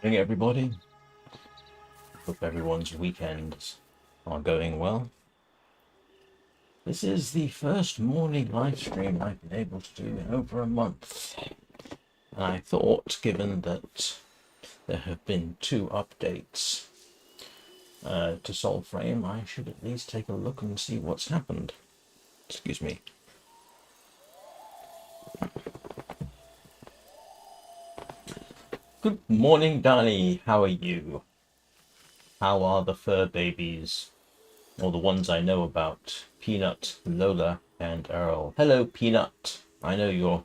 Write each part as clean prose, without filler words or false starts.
Hey everybody, hope everyone's weekends are going well. This is the first morning live stream I've been able to do in over a month. And I thought, given that there have been 2 updates to Soulframe, I should at least take a look and see what's happened. Excuse me. Good morning, Danny. How are you? How are the fur babies? Or the ones I know about. Peanut, Lola, and Earl. Hello, Peanut. I know you're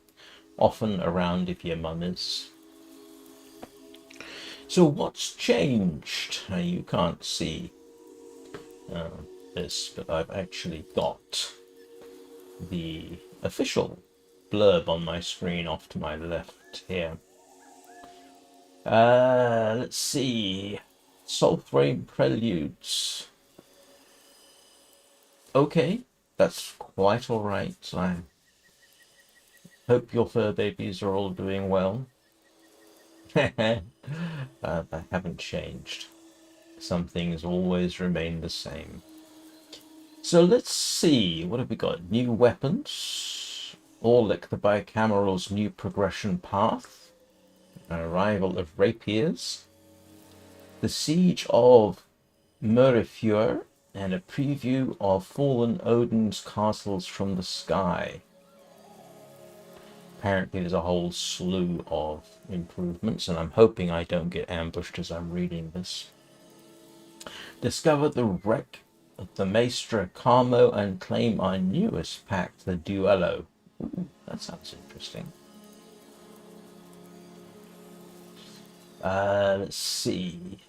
often around if your mum is. So what's changed? You can't see this, but I've actually got the official blurb on my screen off to my left here. Let's see. Soulframe Preludes. Okay, that's quite all right. I hope your fur babies are all doing well. They haven't changed. Some things always remain the same. So let's see, what have we got? New weapons. Orlick the bicameral's new progression path. An arrival of rapiers. The siege of Murifure. And a preview of fallen Ode'n's castles from the sky. Apparently there's a whole slew of improvements, and I'm hoping I don't get ambushed as I'm reading this. Discover the wreck of the Maestra Carmo and claim our newest pact, the Duello. Ooh, that sounds interesting. Let's see.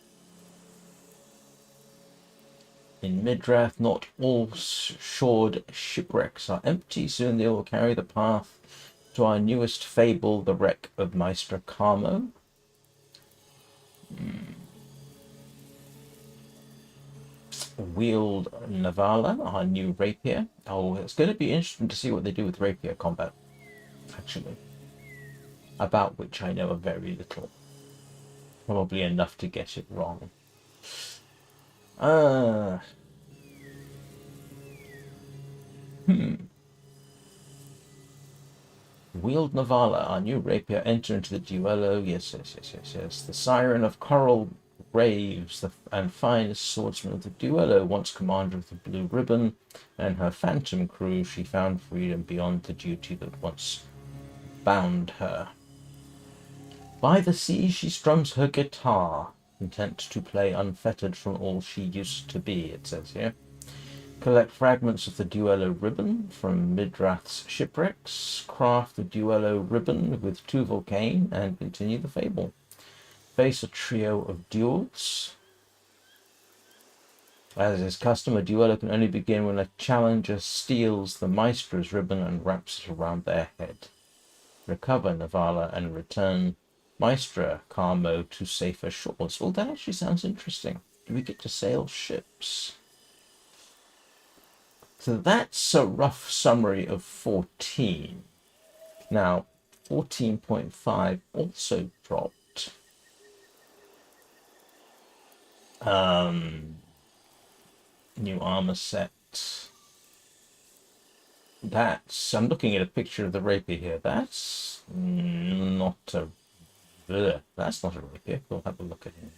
In Midrath, not all shored shipwrecks are empty. Soon they will carry the path to our newest fable, the wreck of Maestra Carmo. Wield Navala, our new rapier. Oh, it's going to be interesting to see what they do with rapier combat, actually. About which I know a very little. Probably enough to get it wrong. Wield Navala, our new rapier, enter into the duello. Yes. The Siren of Coral raves, and finest swordsman of the duello, once commander of the Blue Ribbon, and her phantom crew, she found freedom beyond the duty that once bound her. By the sea she strums her guitar, content to play unfettered from all she used to be, it says here. Collect fragments of the Duello ribbon from Midrath's shipwrecks, craft the Duello ribbon with Tuval and continue the fable. Face a trio of duels. As is custom, a duello can only begin when a challenger steals the Maestra's ribbon and wraps it around their head. Recover Navala and return Maestra Carmo to safer shores. Well, that actually sounds interesting. Do we get to sail ships? So that's a rough summary of 14. Now, 14.5 also dropped. New armor set. I'm looking at a picture of the rapier here. That's not a rapier. We'll have a look at him.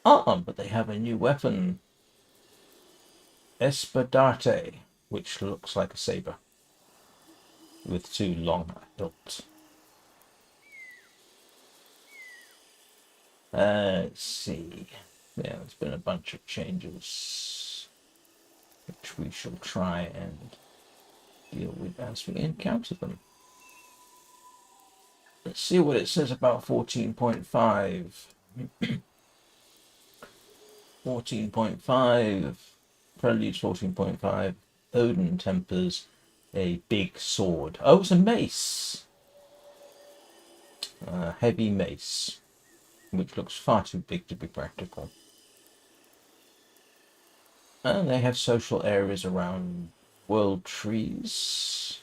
But they have a new weapon. Espadarte, which looks like a saber with two long hilts. Let's see. Yeah, there's been a bunch of changes, which we shall try and deal with as we encounter them. Let's see what it says about 14.5. 14.5, Preludes 14.5, Ode'n tempers a big sword. Oh, it's a mace. Heavy mace, which looks far too big to be practical. And they have social areas around world trees.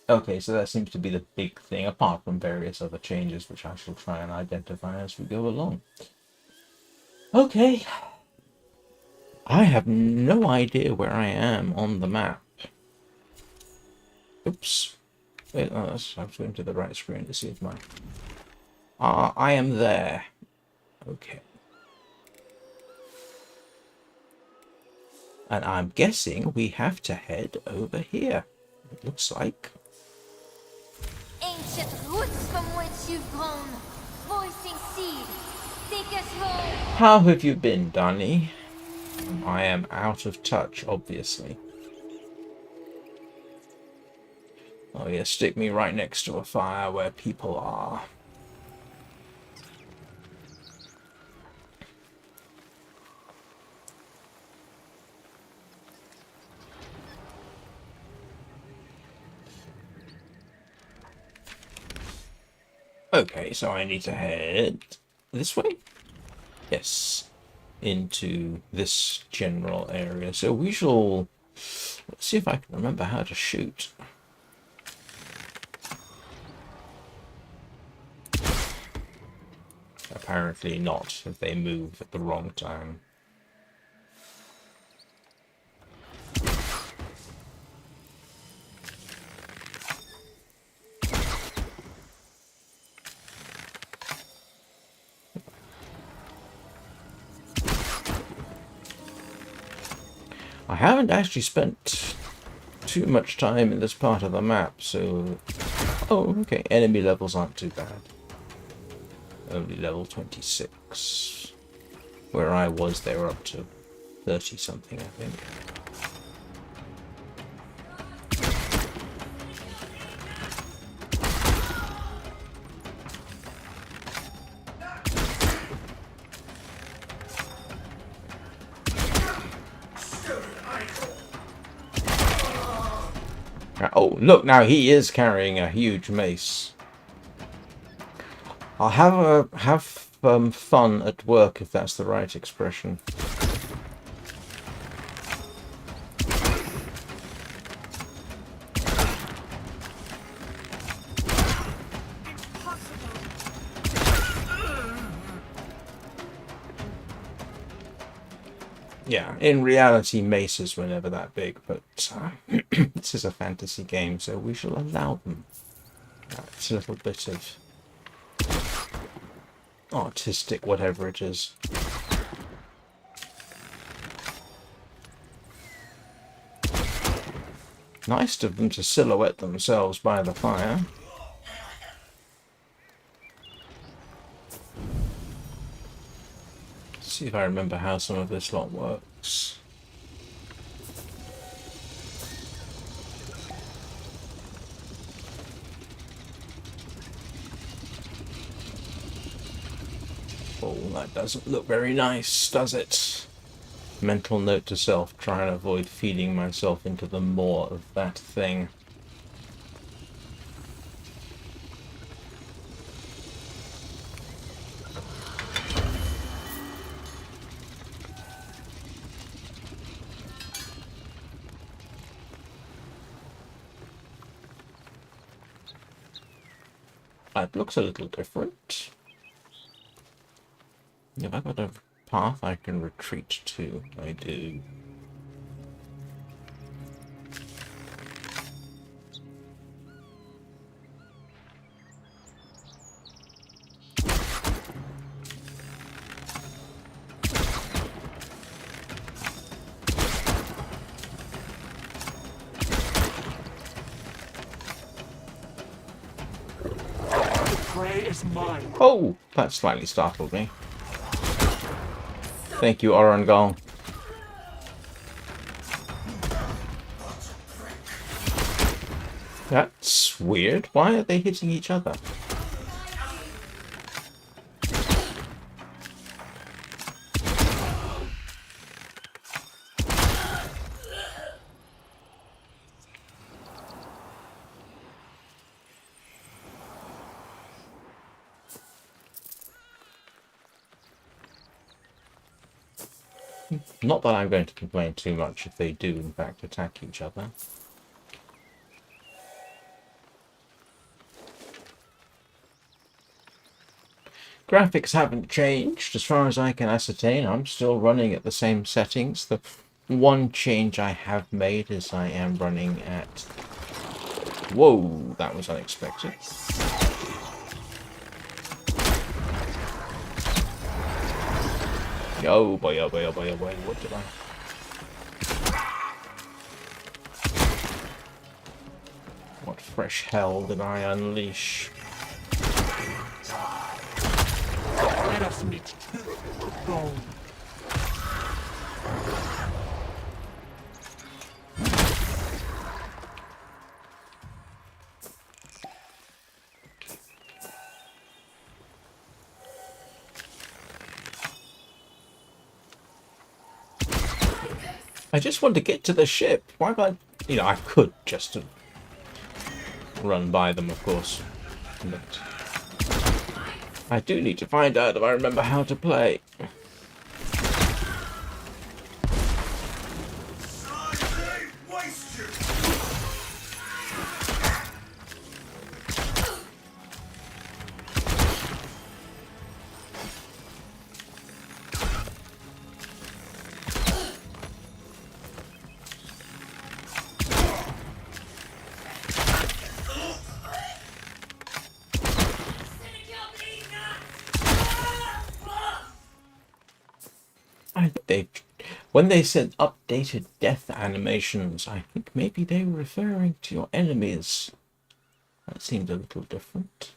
Okay, so that seems to be the big thing, apart from various other changes, which I shall try and identify as we go along. Okay. I have no idea where I am on the map. Oops. Wait, I was going to the right screen to see if my... I am there. Okay. And I'm guessing we have to head over here. It looks like. Ancient roots from which you've grown, voicing seed, take us home. How have you been, Danny? I am out of touch, obviously. Oh yeah, stick me right next to a fire where people are. Okay, so I need to head this way? Yes. Into this general area. So we shall... Let's see if I can remember how to shoot. Apparently not, if they move at the wrong time. I haven't actually spent too much time in this part of the map, so... Oh, okay, enemy levels aren't too bad. Only level 26. Where I was, they were up to 30-something, I think. Oh, look, now he is carrying a huge mace. I'll have fun at work, if that's the right expression. Yeah, in reality, maces were never that big, but this is a fantasy game, so we shall allow them. It's a little bit of artistic, whatever it is. Nice of them to silhouette themselves by the fire. Let's see if I remember how some of this lot works. Oh, that doesn't look very nice, does it? Mental note to self, try and avoid feeding myself into the maw of that thing. It looks a little different. Have I got a path I can retreat to? I do. Oh, that slightly startled me. Thank you, Ode'n. That's weird. Why are they hitting each other? Not that I'm going to complain too much if they do, in fact, attack each other. Graphics haven't changed, as far as I can ascertain. I'm still running at the same settings. The one change I have made is I am running at... Whoa, that was unexpected. Oh boy, oh boy, oh boy, oh boy, what did I... What fresh hell did I unleash? Let us meet to the bone. I just want to get to the ship. Why would I... You know, I could just run by them, of course. But I do need to find out if I remember how to play. When they said updated death animations, I think maybe they were referring to your enemies. That seemed a little different.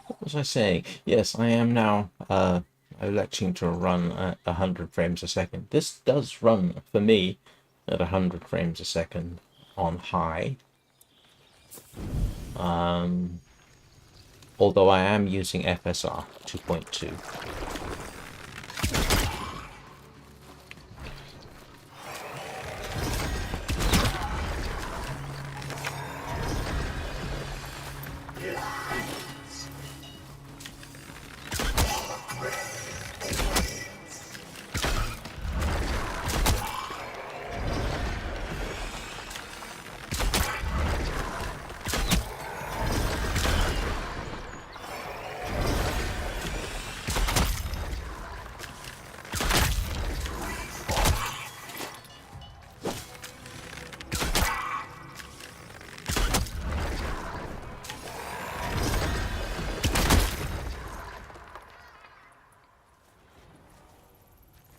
What was I saying? Yes, I am now electing to run at 100 frames a second. This does run, for me, at 100 frames a second on high. Although I am using FSR 2.2.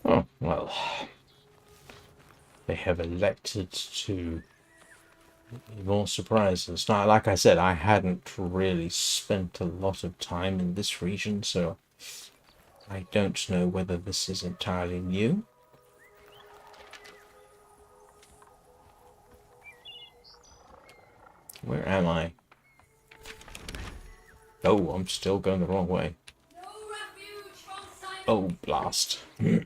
Oh, well, they have elected to be more surprises. Now, like I said, I hadn't really spent a lot of time in this region, so I don't know whether this is entirely new. Where am I? Oh, I'm still going the wrong way. Oh, blast. And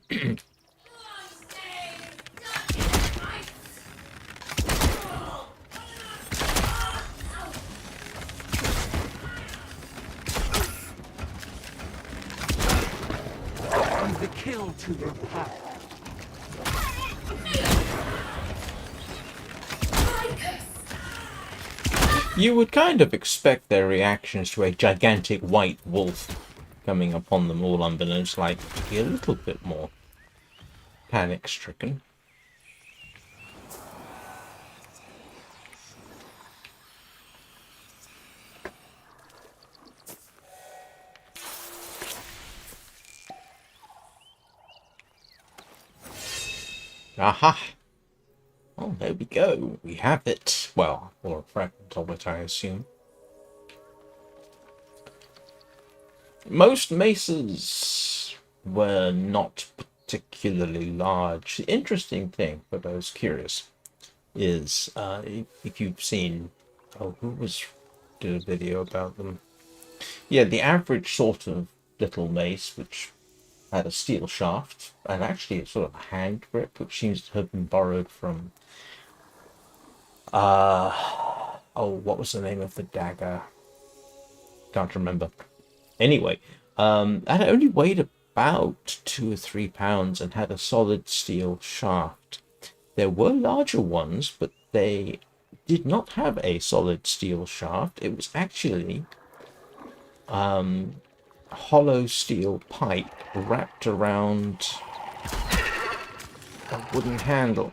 the kill to your path. You would kind of expect their reactions to a gigantic white wolf coming upon them all unbeknownst, like, to be a little bit more panic-stricken. Aha! Oh, there we go. We have it. Well, or a fragment of it, I assume. Most mesas were not particularly large. The interesting thing, for those curious, is if you've seen... Oh, who was... did a video about them? Yeah, the average sort of little mace, which had a steel shaft, and actually a sort of a hand grip, which seems to have been borrowed from... oh, what was the name of the dagger? Can't remember. Anyway, that only weighed about 2 or 3 pounds and had a solid steel shaft. There were larger ones, but they did not have a solid steel shaft. It was actually hollow steel pipe wrapped around a wooden handle.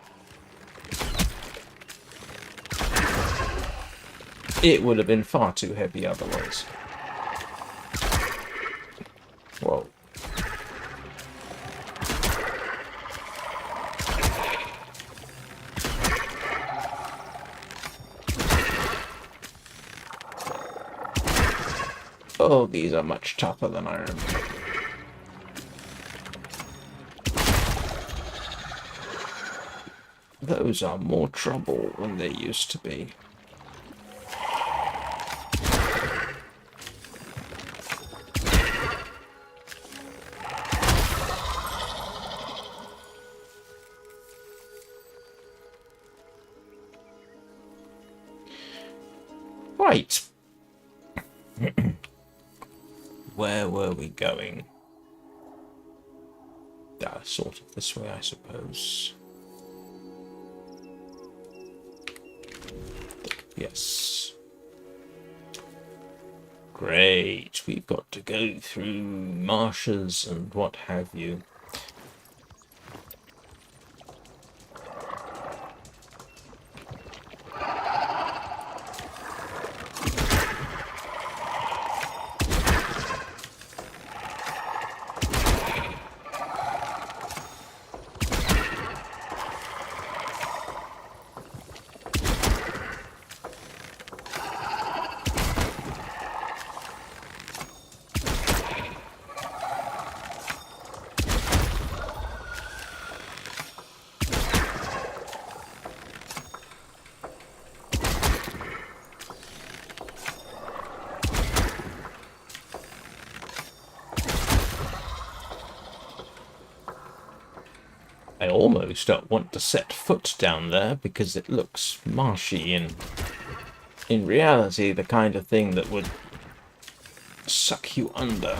It would have been far too heavy otherwise. Whoa. Oh, these are much tougher than I remember. Those are more trouble than they used to be. Right. Where were we going? Sort of this way, I suppose. Yes. Great. We've got to go through marshes and what have you. I almost don't want to set foot down there because it looks marshy and in reality the kind of thing that would suck you under.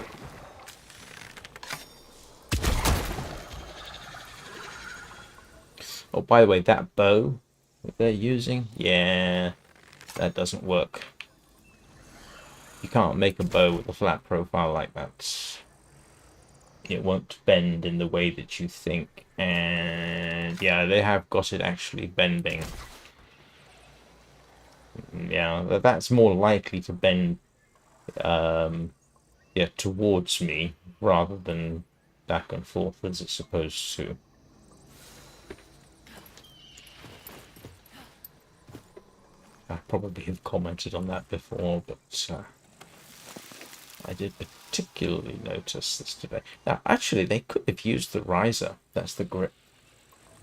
Oh, by the way, that bow that they're using, yeah, that doesn't work. You can't make a bow with a flat profile like that. It won't bend in the way that you think. And yeah, they have got it actually bending. Yeah, that's more likely to bend yeah, towards me rather than back and forth as it's supposed to. I probably have commented on that before, but I did particularly notice this today. Now, actually, they could have used the riser. That's the grip.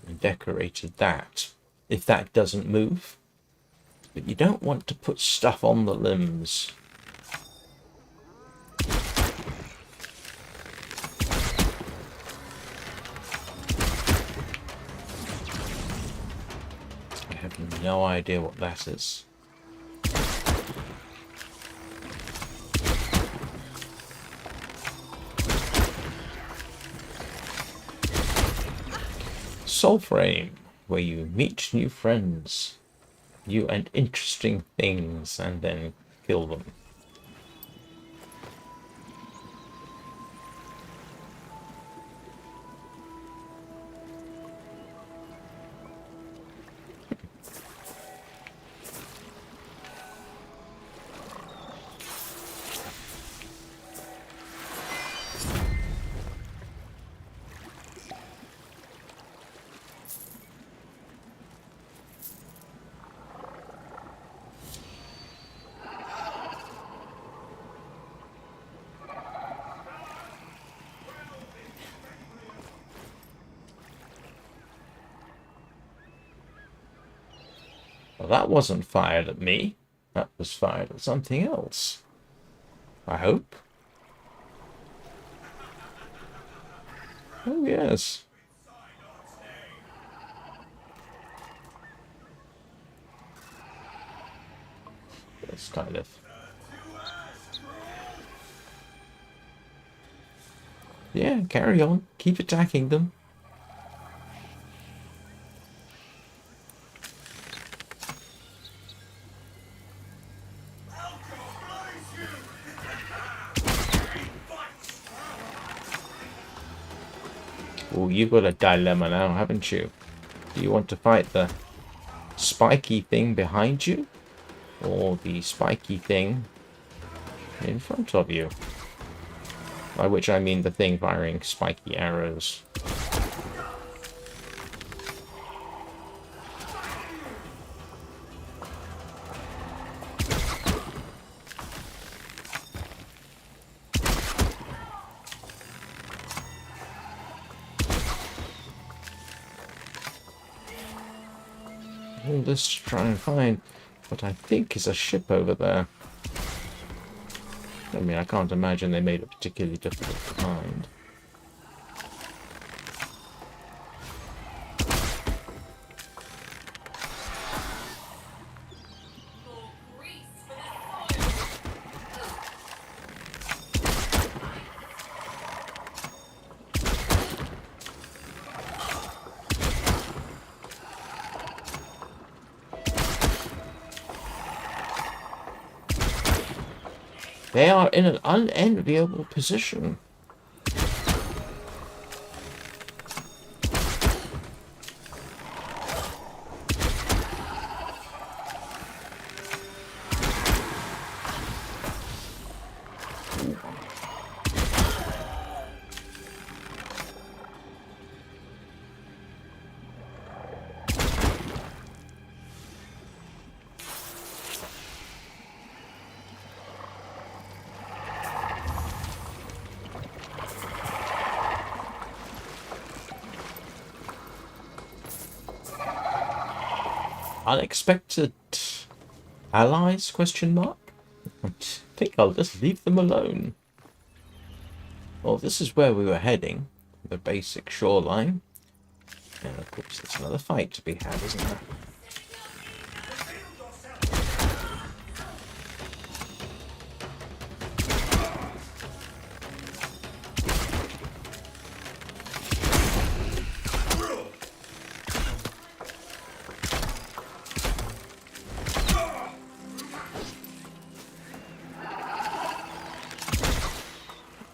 And decorated that. If that doesn't move. But you don't want to put stuff on the limbs. I have no idea what that is. Soulframe, where you meet new friends. you and interesting things and then kill them. Well, that wasn't fired at me. That was fired at something else. I hope. Oh, yes. It's kind of... Yeah, carry on. Keep attacking them. Oh, you've got a dilemma now, haven't you? Do you want to fight the spiky thing behind you? Or the spiky thing in front of you? By which I mean the thing firing spiky arrows. All this to try and find what I think is a ship over there. I mean, I can't imagine they made it particularly difficult to find. They are in an unenviable position. Unexpected allies? Question mark. I think I'll just leave them alone. Well, this is where we were heading, the basic shoreline. And of course, there's another fight to be had, isn't there?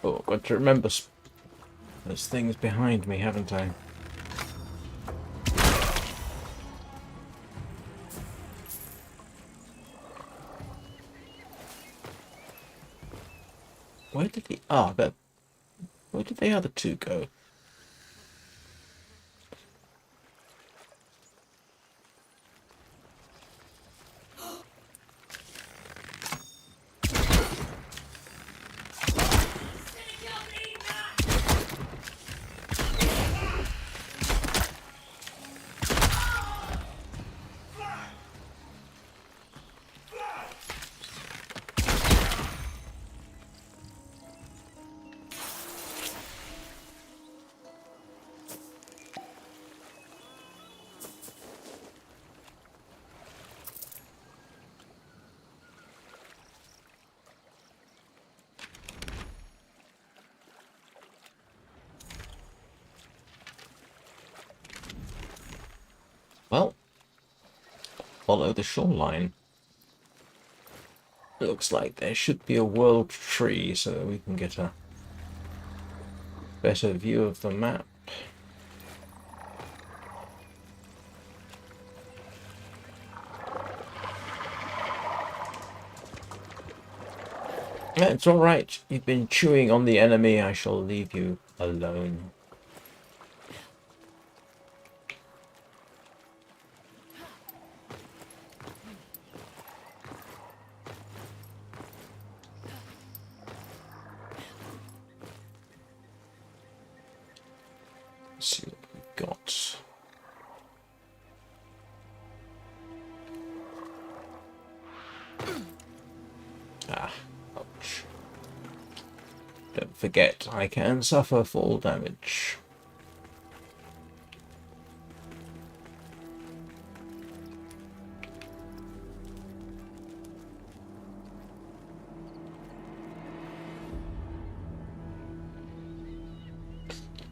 Oh, I've got to remember there's things behind me, haven't I? Where did the where did the other two go? follow the shoreline. Looks like there should be a world tree so that we can get a better view of the map. It's alright. You've been chewing on the enemy. I shall leave you alone. Let's see what we've got. Ah, ouch. Don't forget, I can suffer fall damage.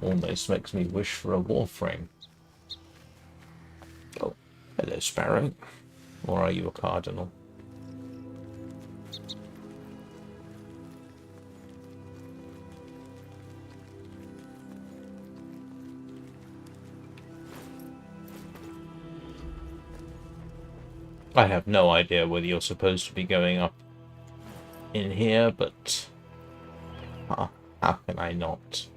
Almost makes me wish for a warframe. Oh, hello, Sparrow. Or are you a cardinal? I have no idea whether you're supposed to be going up in here, but how can I not?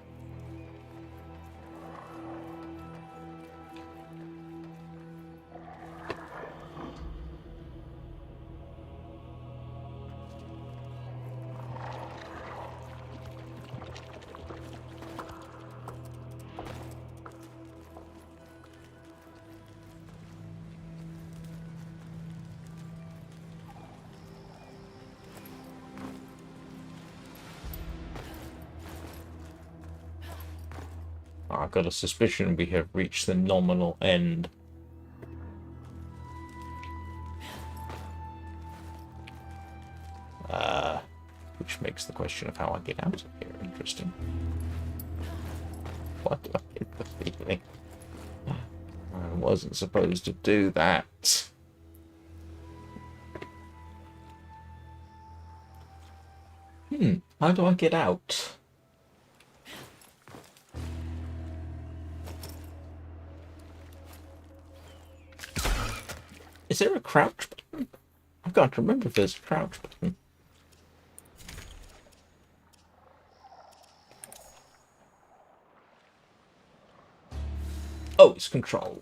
I've got a suspicion we have reached the nominal end. Which makes the question of how I get out of here interesting. Why do I get the feeling I wasn't supposed to do that? How do I get out? Is there a crouch button? I can't remember if there's a crouch button. Oh, it's control.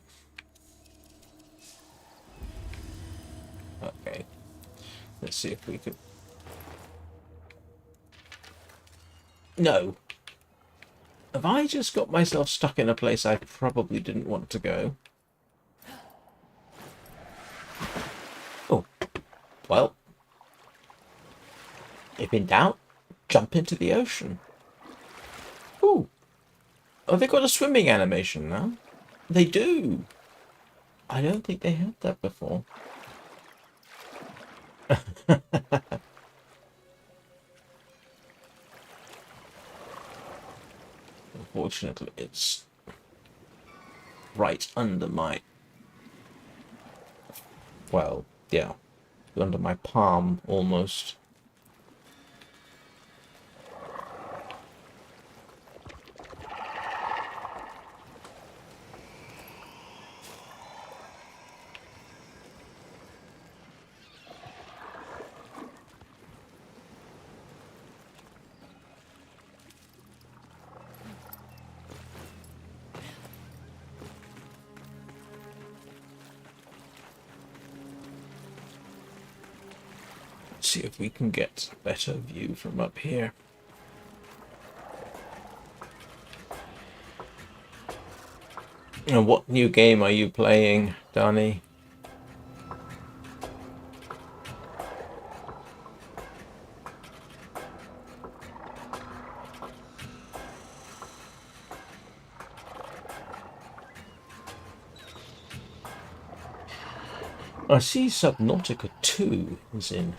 Okay. Let's see if we could... No. Have I just got myself stuck in a place I probably didn't want to go? Oh. Well. If in doubt, jump into the ocean. Ooh. Oh, they've got a swimming animation now. They do. I don't think they had that before. Unfortunately, it's right under my... Well, yeah. Under my palm, almost. See if we can get a better view from up here. And what new game are you playing, Danny? I see Subnautica 2 is in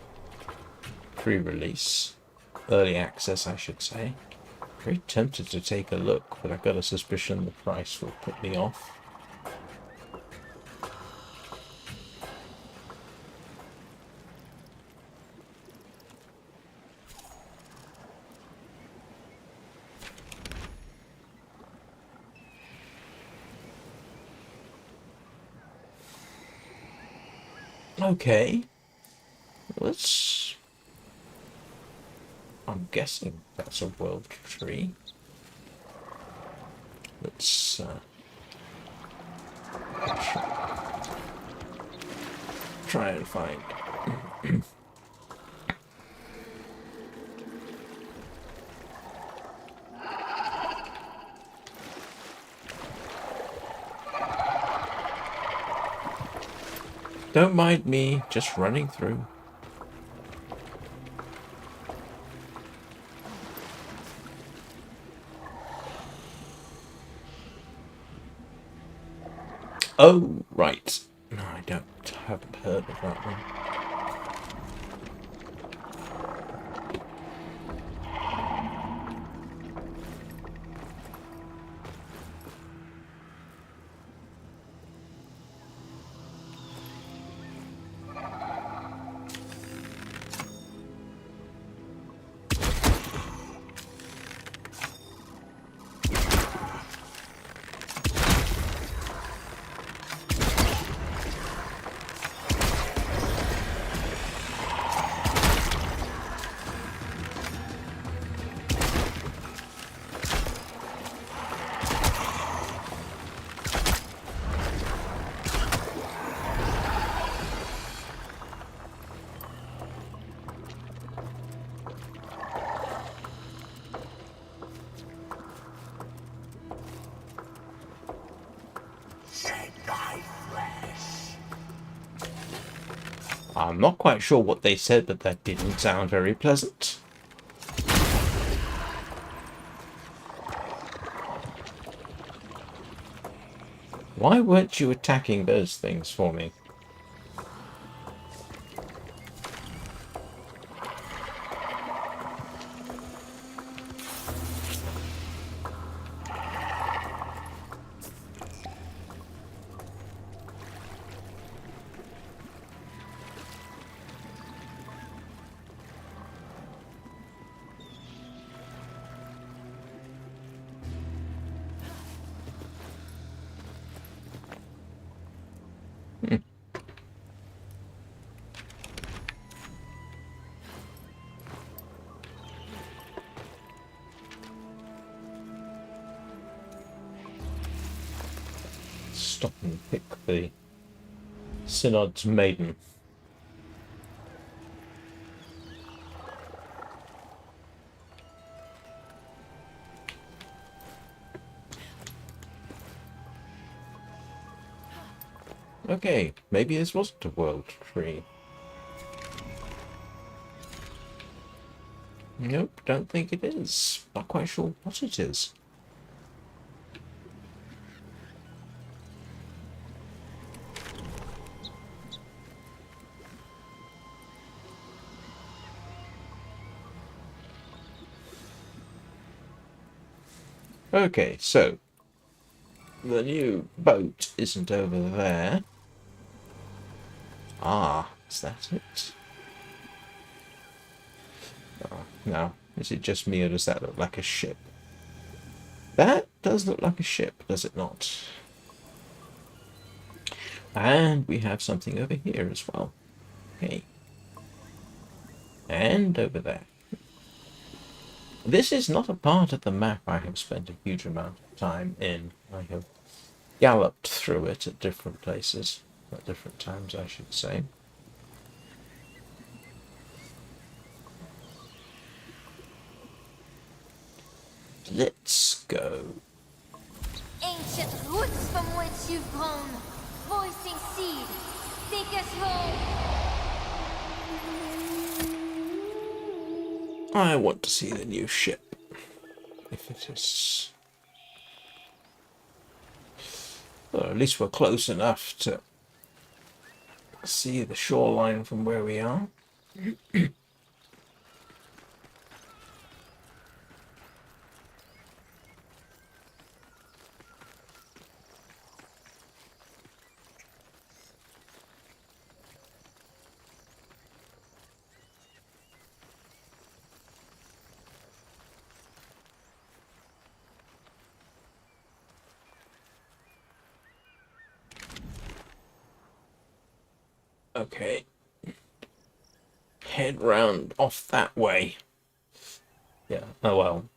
pre-release. Early access, I should say. Very tempted to take a look, but I've got a suspicion the price will put me off. Okay. Let's... I'm guessing that's a world tree. Let's try and find... Don't mind me, just running through. Oh, right. No, haven't heard of that one. I'm not quite sure what they said, but that didn't sound very pleasant. Why weren't you attacking those things for me? Stop and pick the Synod's maiden. Okay, maybe this wasn't a world tree. Nope, don't think it is. Not quite sure what it is. Okay, so the new boat isn't over there. Ah, is that it? Oh, no. Is it just me or does that look like a ship? That does look like a ship, does it not? And we have something over here as well. Okay. And over there. This is not a part of the map I have spent a huge amount of time in. I have galloped through it at different places. At different times, I should say. Let's go. Ancient roots from which you've grown, voicing seed, take us home. I want to see the new ship. If it is... Well, at least we're close enough to see the shoreline from where we are. Okay. Head round off that way. Yeah. Oh well.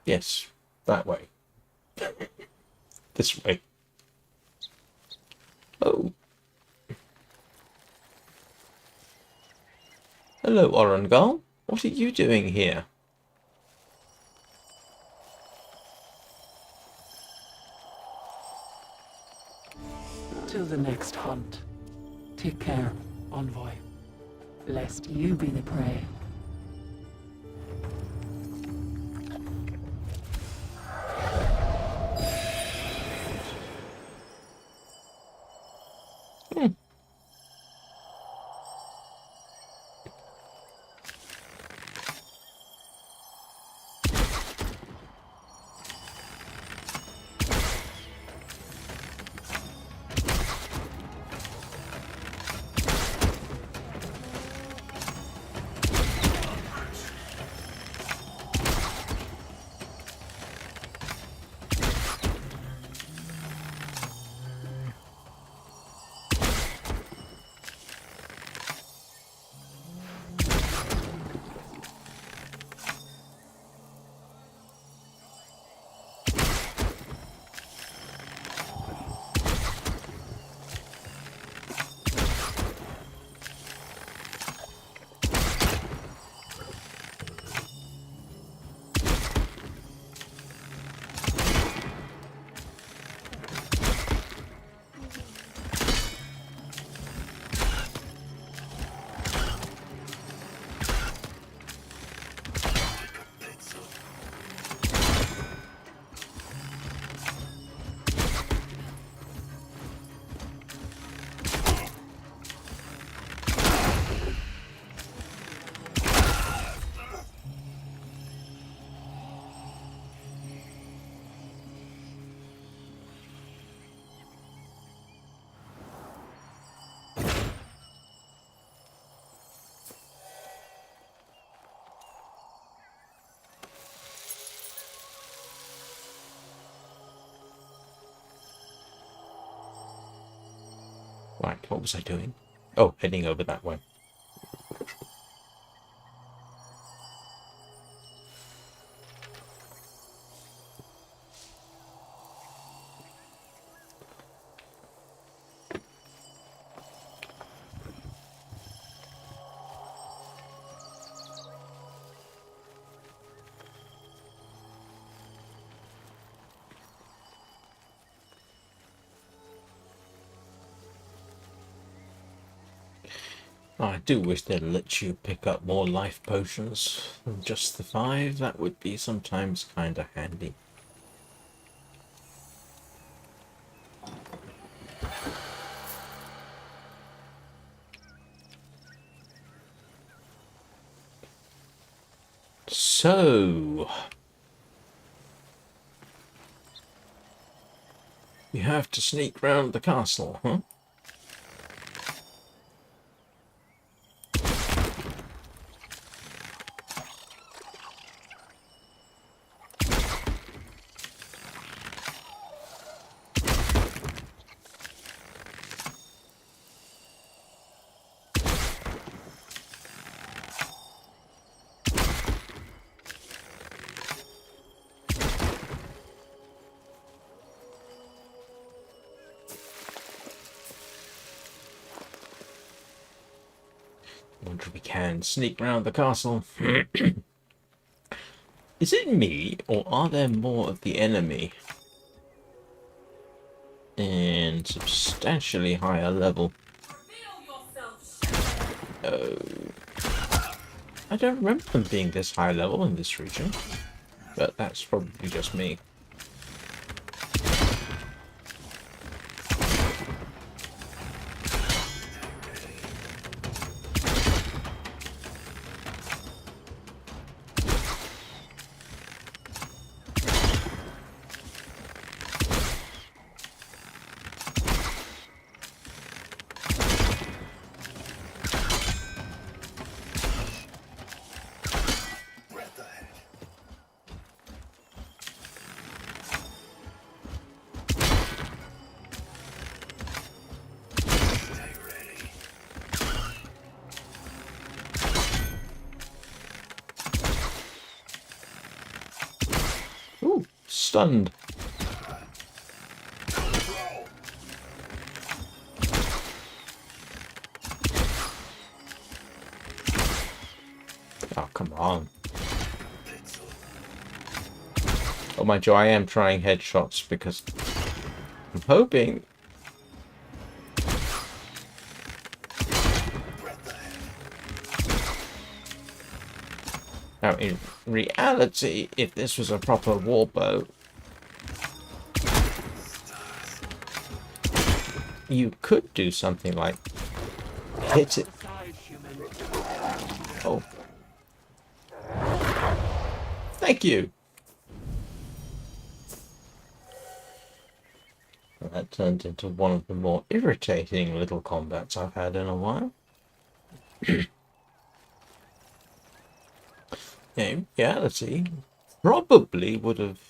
Yes, that way. This way. Oh. Hello, Orangal. What are you doing here? Till the next hunt. Take care, envoy, lest you be the prey. Right, what was I doing? Oh, heading over that way. I do wish they'd let you pick up more life potions than just the 5. That would be sometimes kind of handy. So, you have to sneak round the castle, huh? Wonder if we can sneak round the castle. Is it me, or are there more of the enemy? And substantially higher level. Oh. I don't remember them being this high level in this region. But that's probably just me. stunned. Oh, come on. Oh, mind you, I am trying headshots because I'm hoping. Now, in reality, if this was a proper warbow, you could do something like hit it. Oh. Thank you. And that turned into one of the more irritating little combats I've had in a while. In reality, probably would have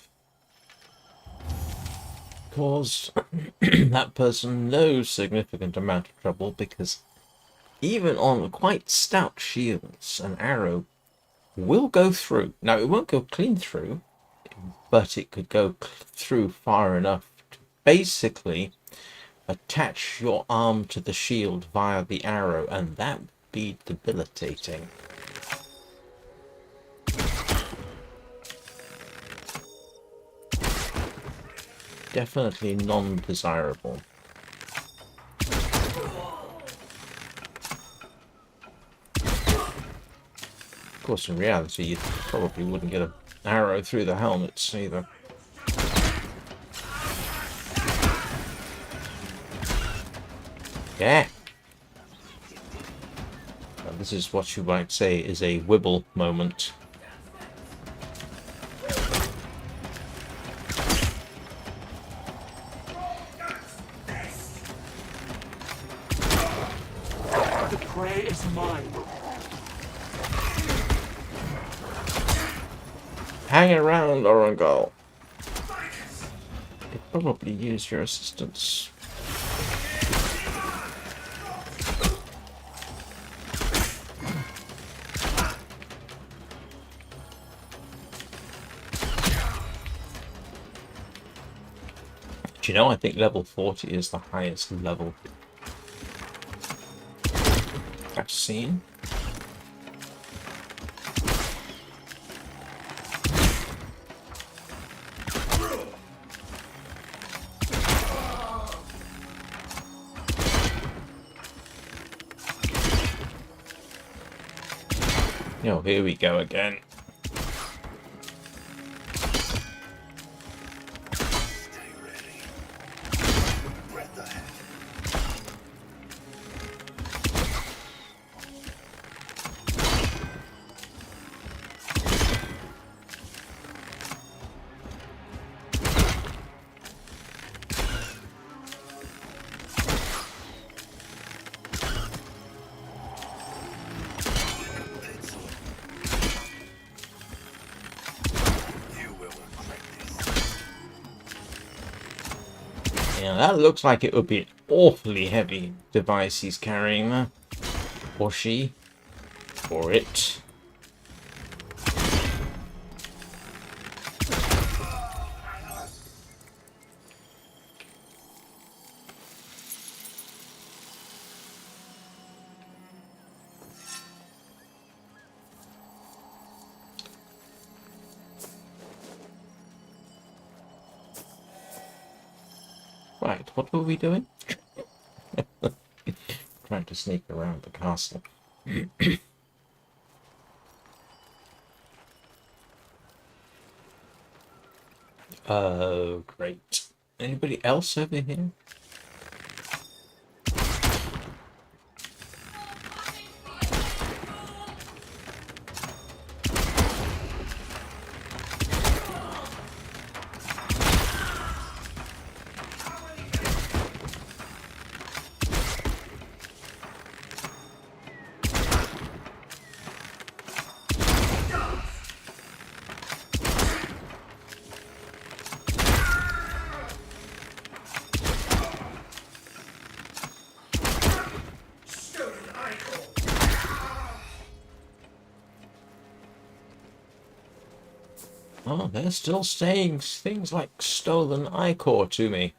caused that person no significant amount of trouble, because even on quite stout shields, an arrow will go through. Now, it won't go clean through, but it could go through far enough to basically attach your arm to the shield via the arrow, and that would be debilitating. Definitely non-desirable. Of course, in reality, you probably wouldn't get an arrow through the helmets either. Yeah. Now, this is what you might say is a wibble moment. The prey is mine. Hang around, Ode'n. Could probably use your assistance. Do you know, I think level 40 is the highest level I've seen. Oh, here we go again. Yeah, that looks like it would be an awfully heavy device he's carrying there. Or she. Or it. Right, what were we doing? Trying to sneak around the castle. Oh, great. Anybody else over here? Oh, they're still saying things like stolen ichor to me.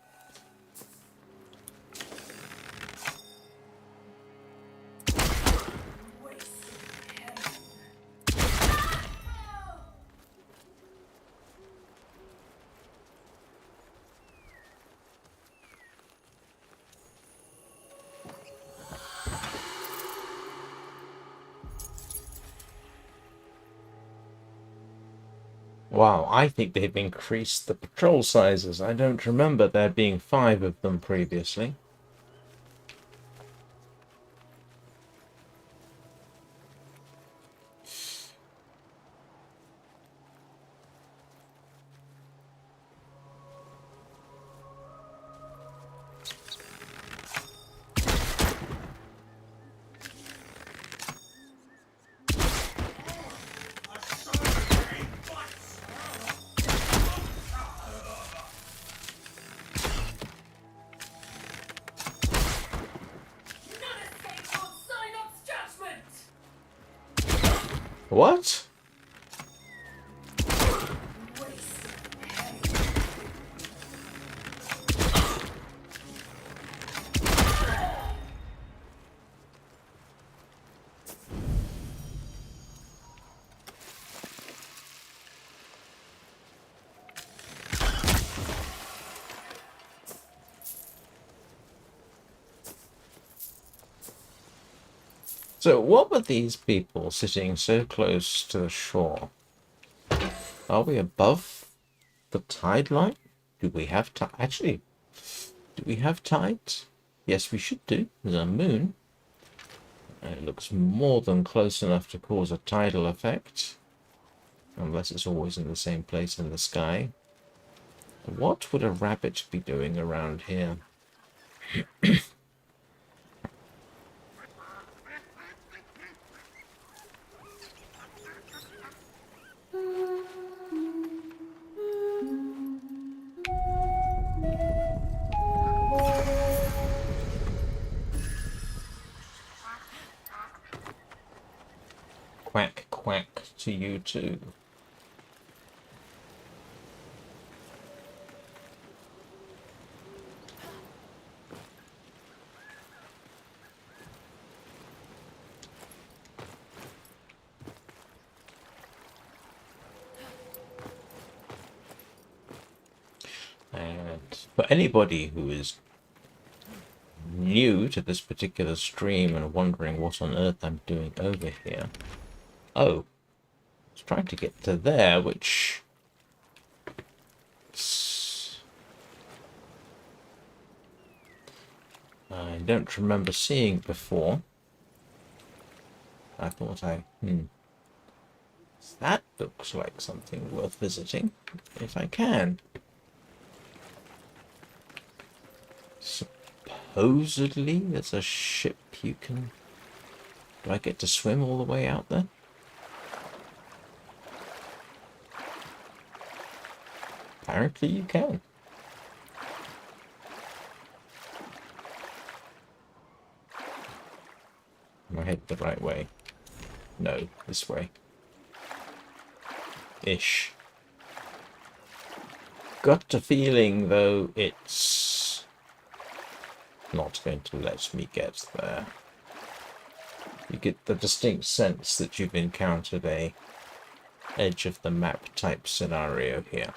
Wow, I think they've increased the patrol sizes. I don't remember there being 5 of them previously. What? So what were these people sitting so close to the shore? Are we above the tide line? Do we have tide? Actually, do we have tides? Yes, we should do. There's a moon. It looks more than close enough to cause a tidal effect. Unless it's always in the same place in the sky. What would a rabbit be doing around here? Quack, quack to you too. And for anybody who is new to this particular stream and wondering what on earth I'm doing over here. Oh, I was trying to get to there, which I don't remember seeing before. I thought that looks like something worth visiting, if I can. Supposedly there's a ship you can... Do I get to swim all the way out there? Apparently you can. Am I headed the right way? No, this way. Ish. Got a feeling, though, it's not going to let me get there. You get the distinct sense that you've encountered a edge of the map type scenario here.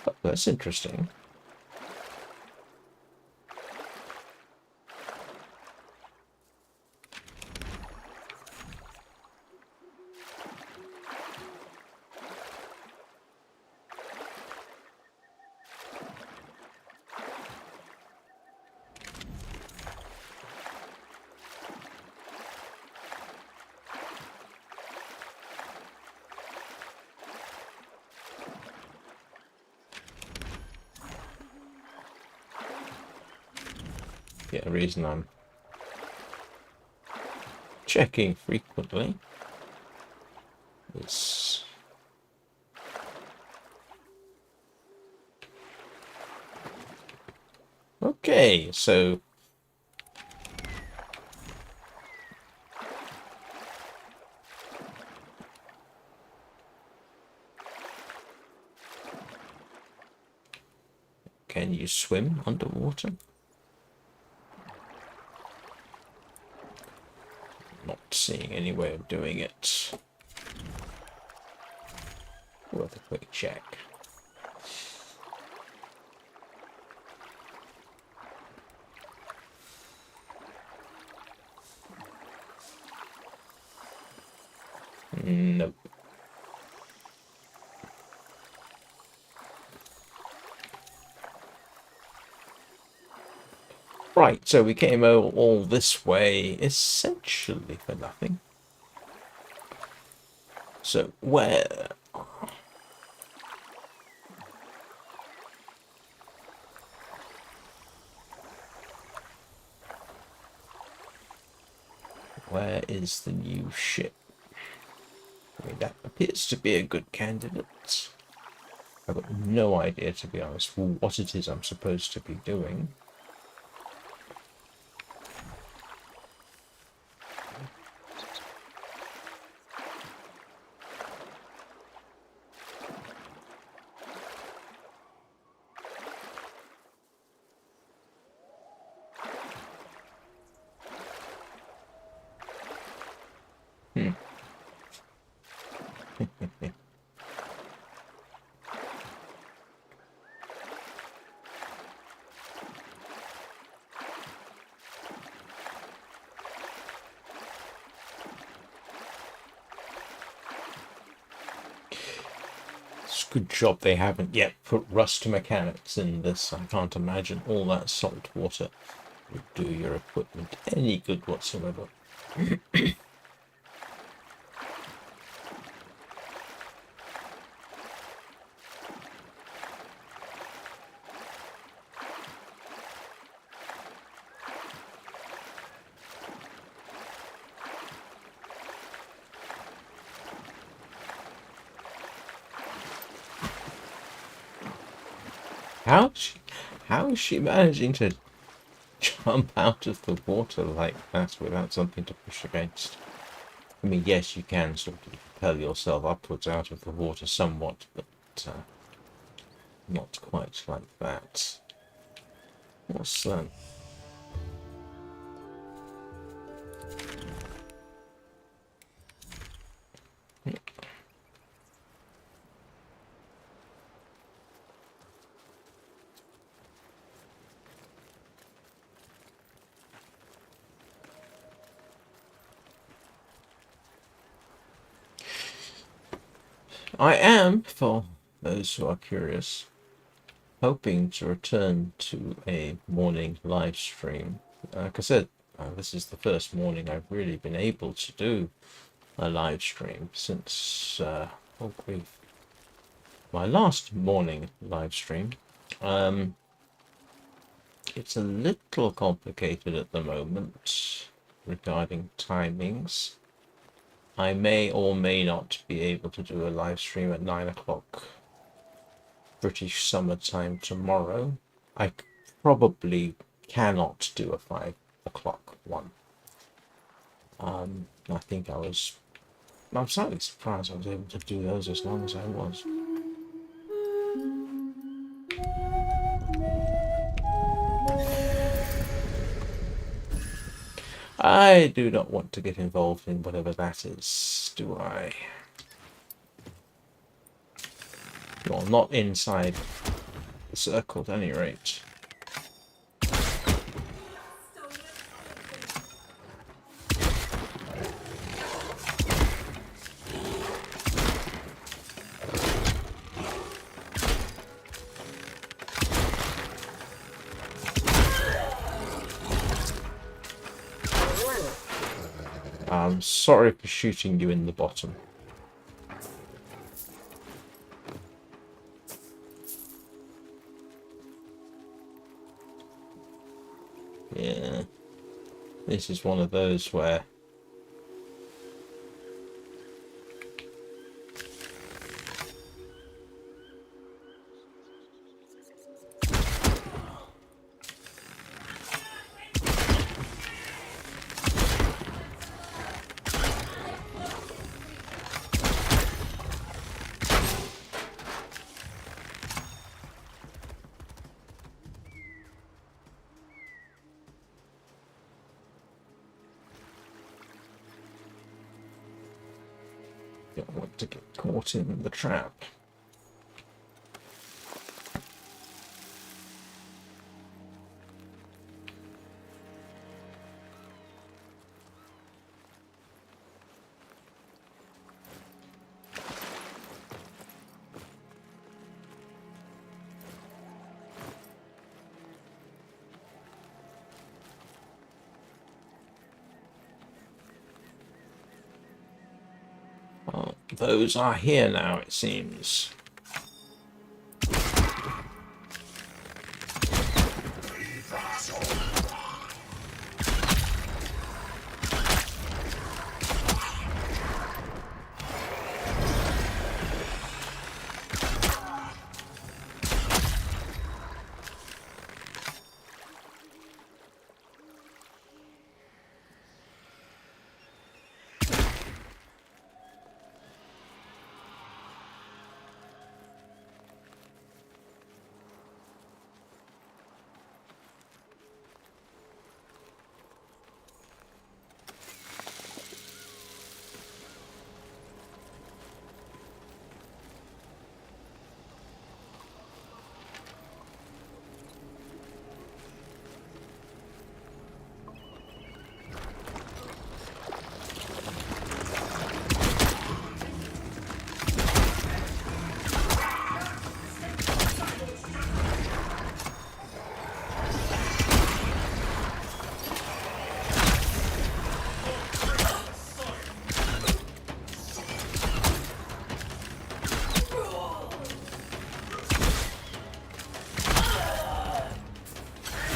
Oh, that's interesting. Yeah, the reason I'm checking frequently is Okay, so can you swim underwater? Not seeing any way of doing it. Worth a quick check. Nope. Right, so we came all this way essentially for nothing. So where is the new ship? I mean, that appears to be a good candidate. I've got no idea, to be honest, what it is I'm supposed to be doing. Hmm. It's a good job they haven't yet put rust mechanics in this. I can't imagine all that salt water would do your equipment any good whatsoever. How is she managing to jump out of the water like that without something to push against? I mean, yes, you can sort of propel yourself upwards out of the water somewhat, but not quite like that. What's that? I am, for those who are curious, hoping to return to a morning live stream. Like I said, this is the first morning I've really been able to do a live stream since oh grief, my last morning live stream. It's a little complicated at the moment regarding timings. I may or may not be able to do a live stream at 9 o'clock British summertime tomorrow. I probably cannot do a 5 o'clock one. I think I'm slightly surprised I was able to do those as long as I was. I do not want to get involved in whatever that is, do I? You're not inside the circle at any rate. I'm sorry for shooting you in the bottom. Yeah. This is one of those where Don't want to get caught in the trap. Well, those are here now, it seems.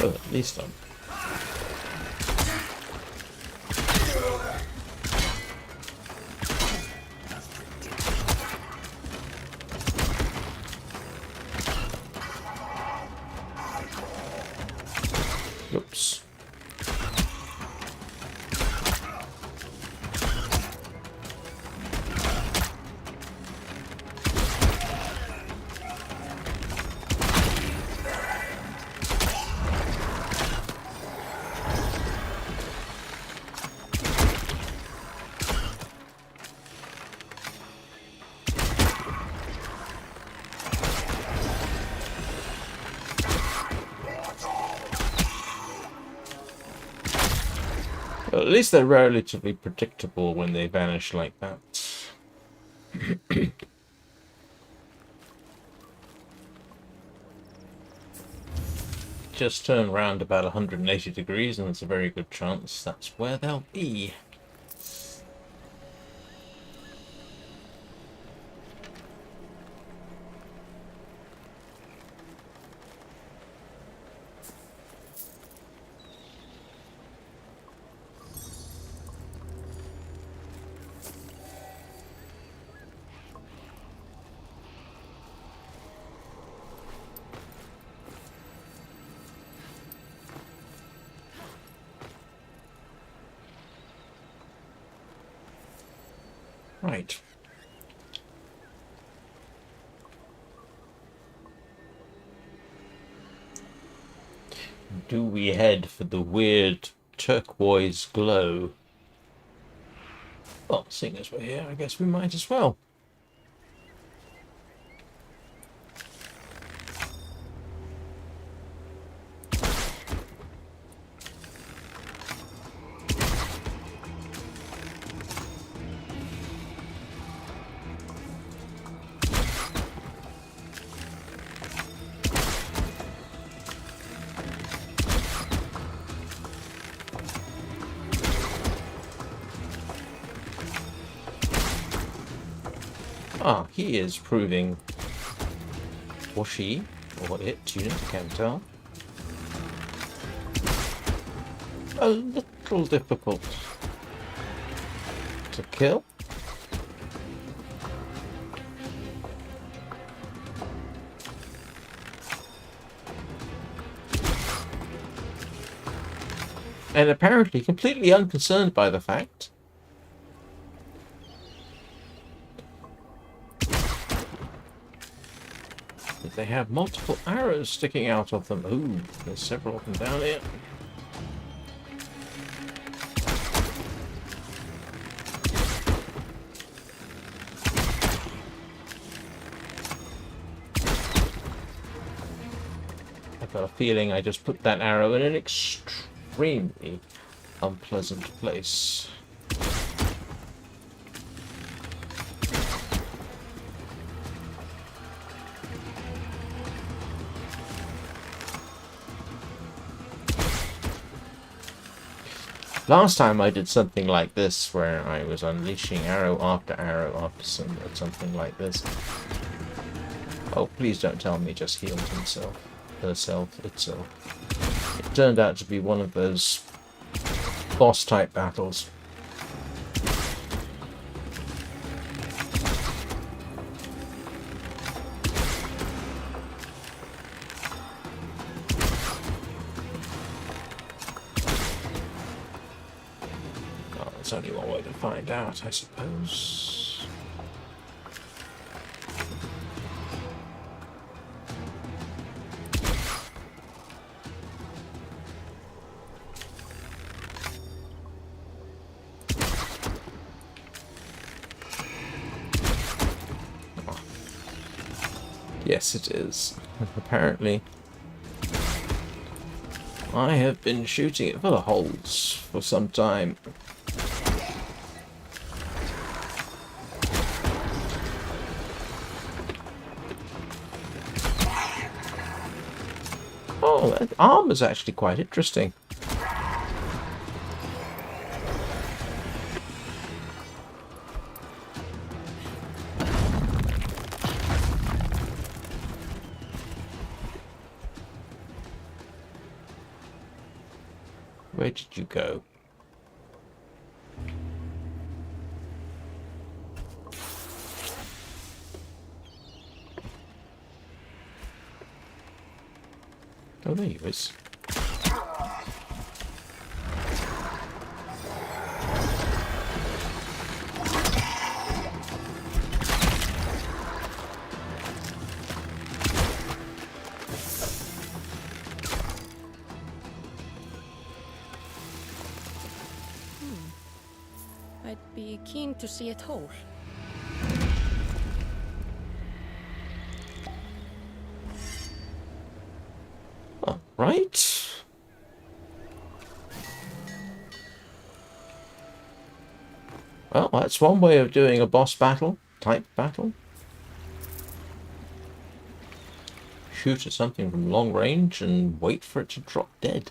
Well, at least I'm... Oops. Well, at least they're relatively predictable when they vanish like that. Just turn around about 180 degrees and there's a very good chance that's where they'll be. Right. Do we head for the weird turquoise glow? Well, seeing as we're here, I guess we might as well. Ah, he is proving, or she, or it, you can't tell, a little difficult to kill. And apparently completely unconcerned by the fact that they have multiple arrows sticking out of them. Ooh, there's several of them down here. got a feeling I just put that arrow in an extremely unpleasant place. Last time I did something like this, where I was unleashing arrow after something like this. Oh, please don't tell me he just healed himself, itself. It turned out to be one of those boss-type battles. There's only one way to find out, I suppose. Oh. Yes, it is. Apparently. I have been shooting it full of holes for some time. Oh, that armor's actually quite interesting. Where did you go? Oh, there he is. I'd be keen to see it whole. Oh, right. Well, that's one way of doing a boss battle, type battle. Shoot at something from long range and wait for it to drop dead.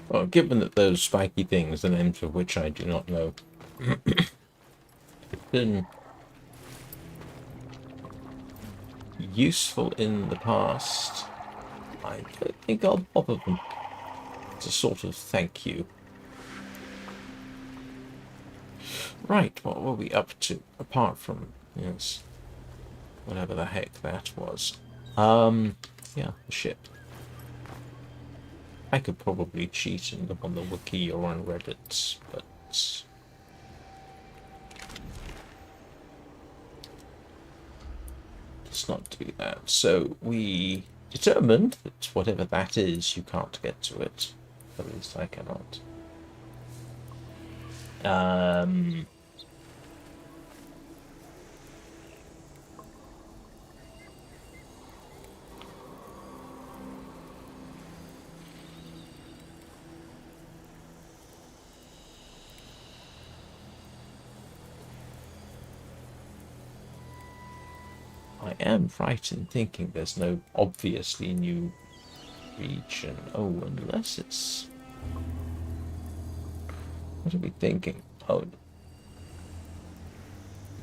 Well, given that those spiky things, the names of which I do not know, have been useful in the past, I don't think I'll bother them. It's a sort of thank you. Right, what were we up to? Apart from, yes, whatever the heck that was. Yeah, the ship. I could probably cheat and look on the wiki or on Reddit, but let's not do that. So we determined that whatever that is, you can't get to it. At least I cannot. I am right in thinking there's no obviously new region. Oh, unless it's... What are we thinking? Oh,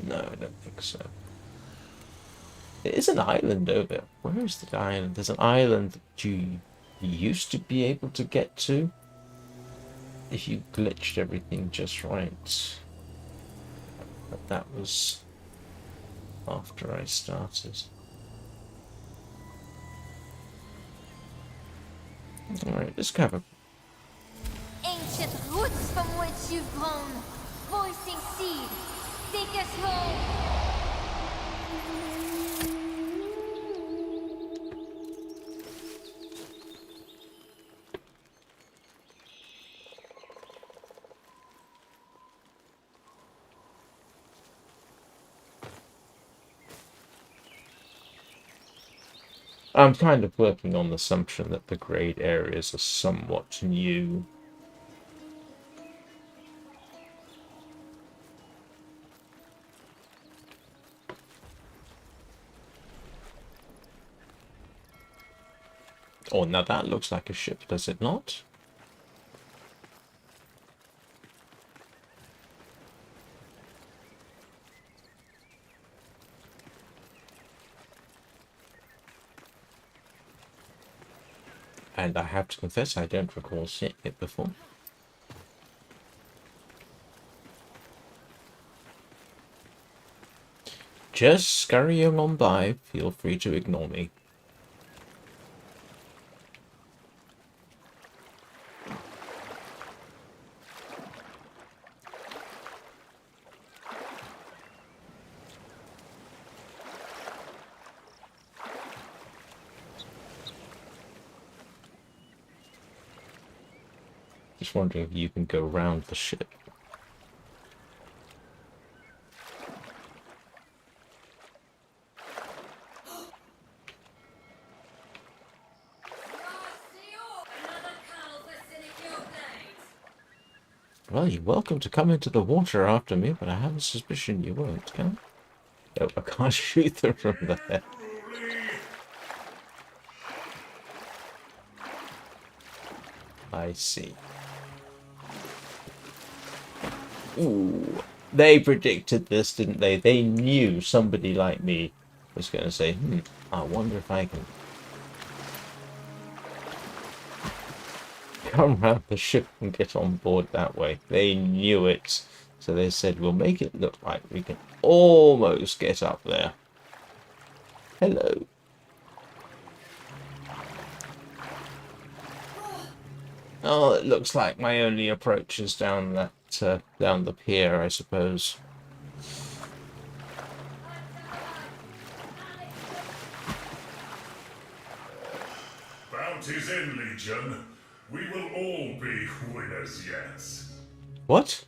no, I don't think so. There is an island over. Where is the island? There's an island that you used to be able to get to if you glitched everything just right. But that was after I started. Alright, let's have a... Ancient roots from which you've grown, voicing seed, take us home. I'm kind of working on the assumption that the grade areas are somewhat new. Oh, now that looks like a ship, does it not? And I have to confess, I don't recall seeing it before. Just scurrying on by, feel free to ignore me. Just wondering if you can go around the ship. Well, you're welcome to come into the water after me, but I have a suspicion you won't, can I? No, I can't shoot them from there. I see. Ooh, they predicted this, didn't they? They knew somebody like me was going to say, I wonder if I can come round the ship and get on board that way. They knew it. So they said, we'll make it look like we can almost get up there. Hello. Oh, it looks like my only approach is down that down the pier, I suppose. Bounty's in, Legion. We will all be winners yet. What?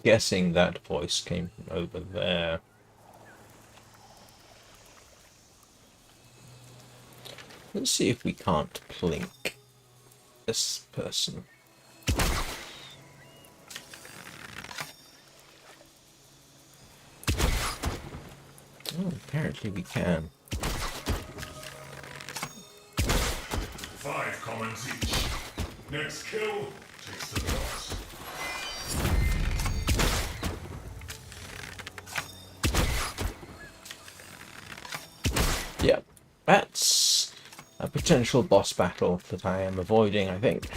Guessing that voice came from over there. Let's see if we can't plink this person. Oh, apparently we can. 5 commons each. Next kill takes the loss. Yeah, that's a potential boss battle that I am avoiding, I think.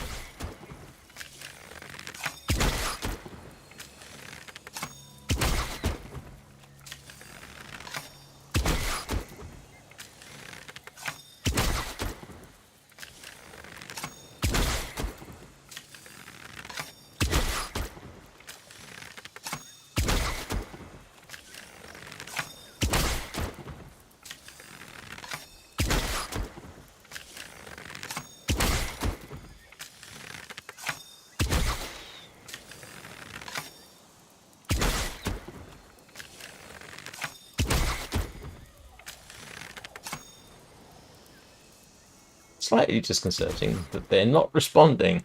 Slightly disconcerting that they're not responding.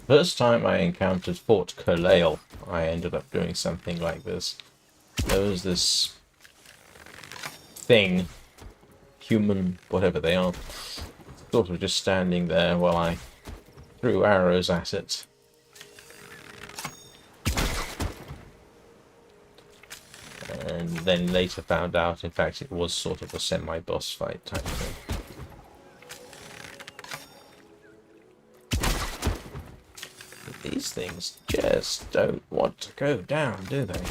First time I encountered Fort Carlisle, I ended up doing something like this. There was this thing, human, whatever they are, sort of just standing there while I threw arrows at it. And then later found out, in fact, it was sort of a semi-boss fight type thing. But these things just don't want to go down, do they?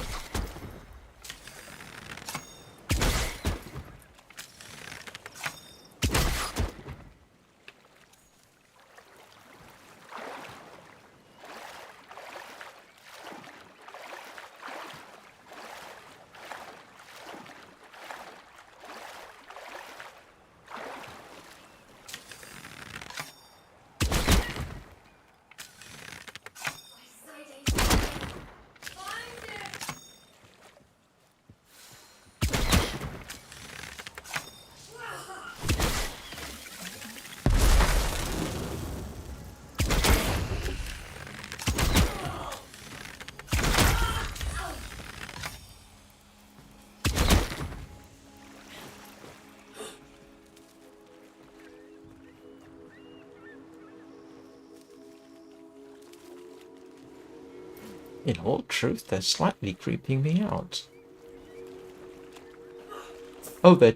In all truth, they're slightly creeping me out. Oh, they're...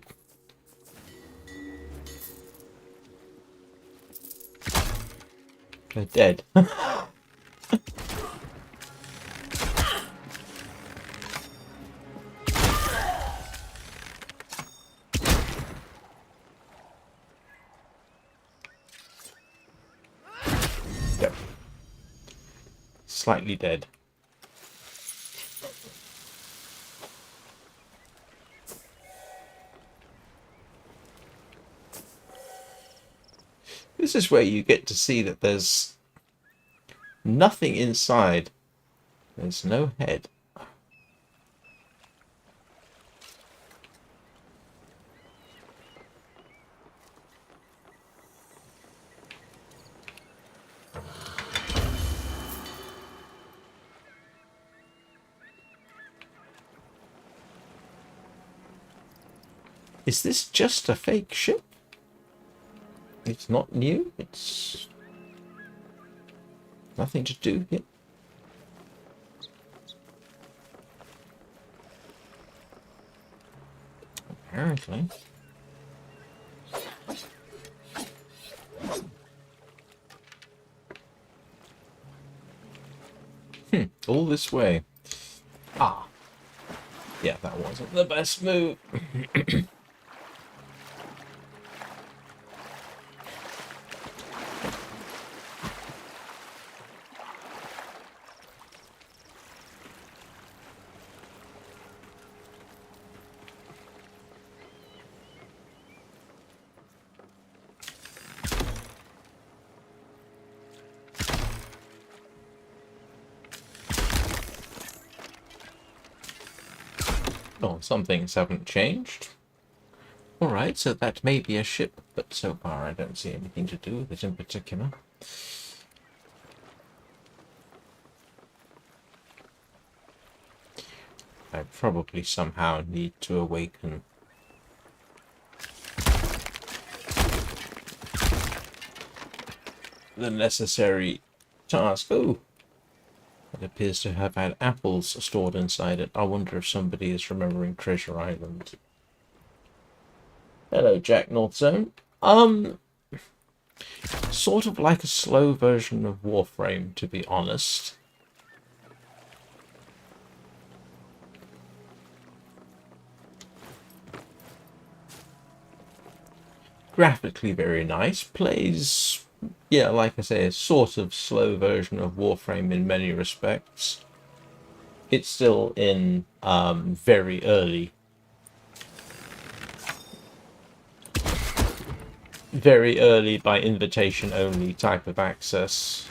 They're dead. Yep. Slightly dead. This is where you get to see that there's nothing inside. There's no head. Is this just a fake ship? It's not new. It's nothing to do here. Apparently. All this way. Ah. Yeah, that wasn't the best move. Oh, some things haven't changed. Alright, so that may be a ship, but so far I don't see anything to do with it in particular. I probably somehow need to awaken the necessary task. Oh! It appears to have had apples stored inside it. I wonder if somebody is remembering Treasure Island. Hello, Jack Northzone. Sort of like a slow version of Warframe, to be honest. Graphically very nice. Plays, yeah, like I say, a sort of slow version of Warframe in many respects. it's still in very early by invitation only type of access.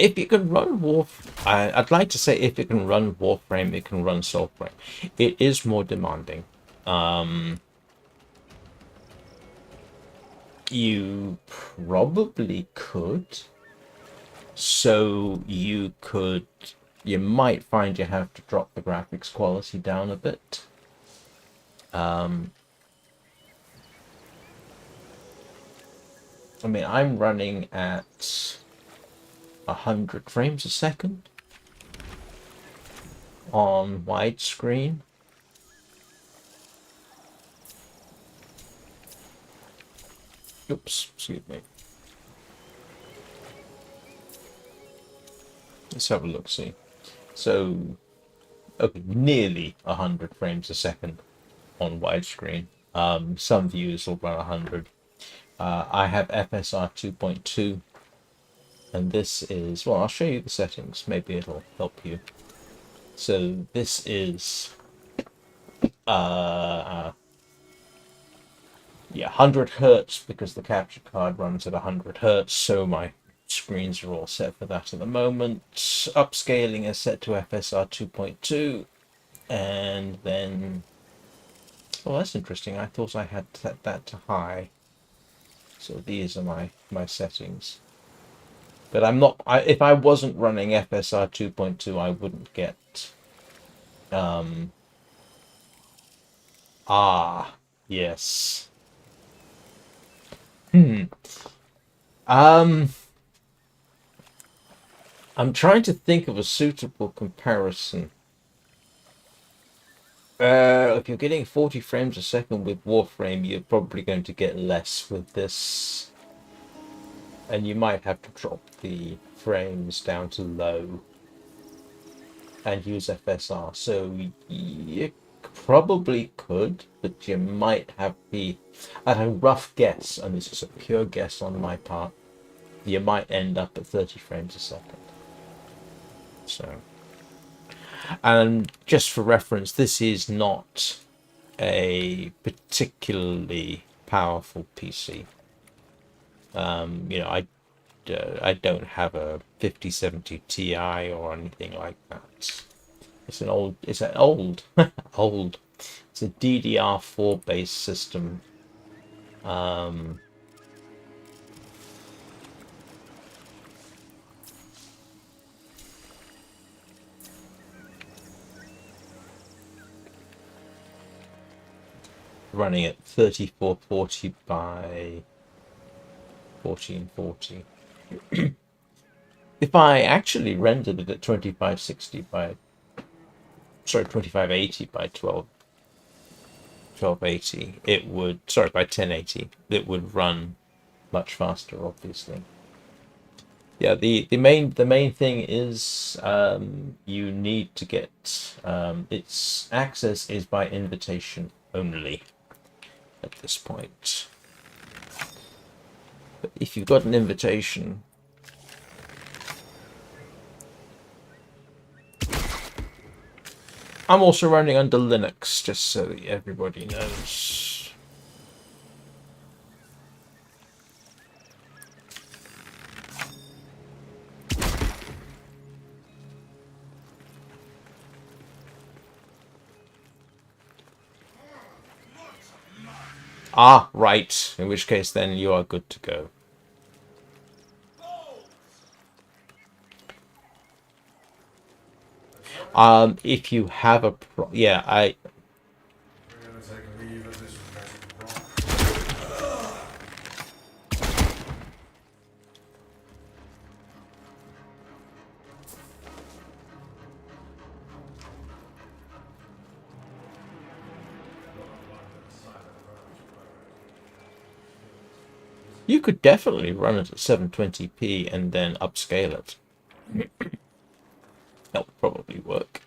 If you can run I'd like to say if it can run Warframe, it can run Soulframe. It is more demanding. You probably could. So you might find you have to drop the graphics quality down a bit. I mean, I'm running at 100 frames a second on widescreen. Oops, excuse me. Let's have a look, see. So, okay, nearly 100 frames a second on widescreen. Some views will run 100. I have FSR 2.2, and this is, well, I'll show you the settings. Maybe it'll help you. So this is, yeah, 100 hertz because the capture card runs at 100 hertz. So my screens are all set for that at the moment. Upscaling is set to FSR 2.2, and then, well, that's interesting. I thought I had set that to high. So these are my settings. But I'm not. If I wasn't running FSR 2.2, I wouldn't get. Yes. I'm trying to think of a suitable comparison. If you're getting 40 frames a second with Warframe, you're probably going to get less with this. And you might have to drop the frames down to low and use FSR. So you probably could, but you might have at a rough guess, and this is a pure guess on my part, you might end up at 30 frames a second. So, and just for reference, this is not a particularly powerful PC. I don't have a 5070 Ti or anything like that. It's an old, it's a DDR4 based system. Running at 3440 by 1440. If I actually rendered it at 2580 by 1280, it would, by 1080, it would run much faster, obviously. Yeah, the main thing is you need to get its access is by invitation only at this point. But if you've got an invitation, I'm also running under Linux, just so everybody knows. Ah, right. In which case, then you are good to go. If you have a You could definitely run it at 720p and then upscale it. That would probably work.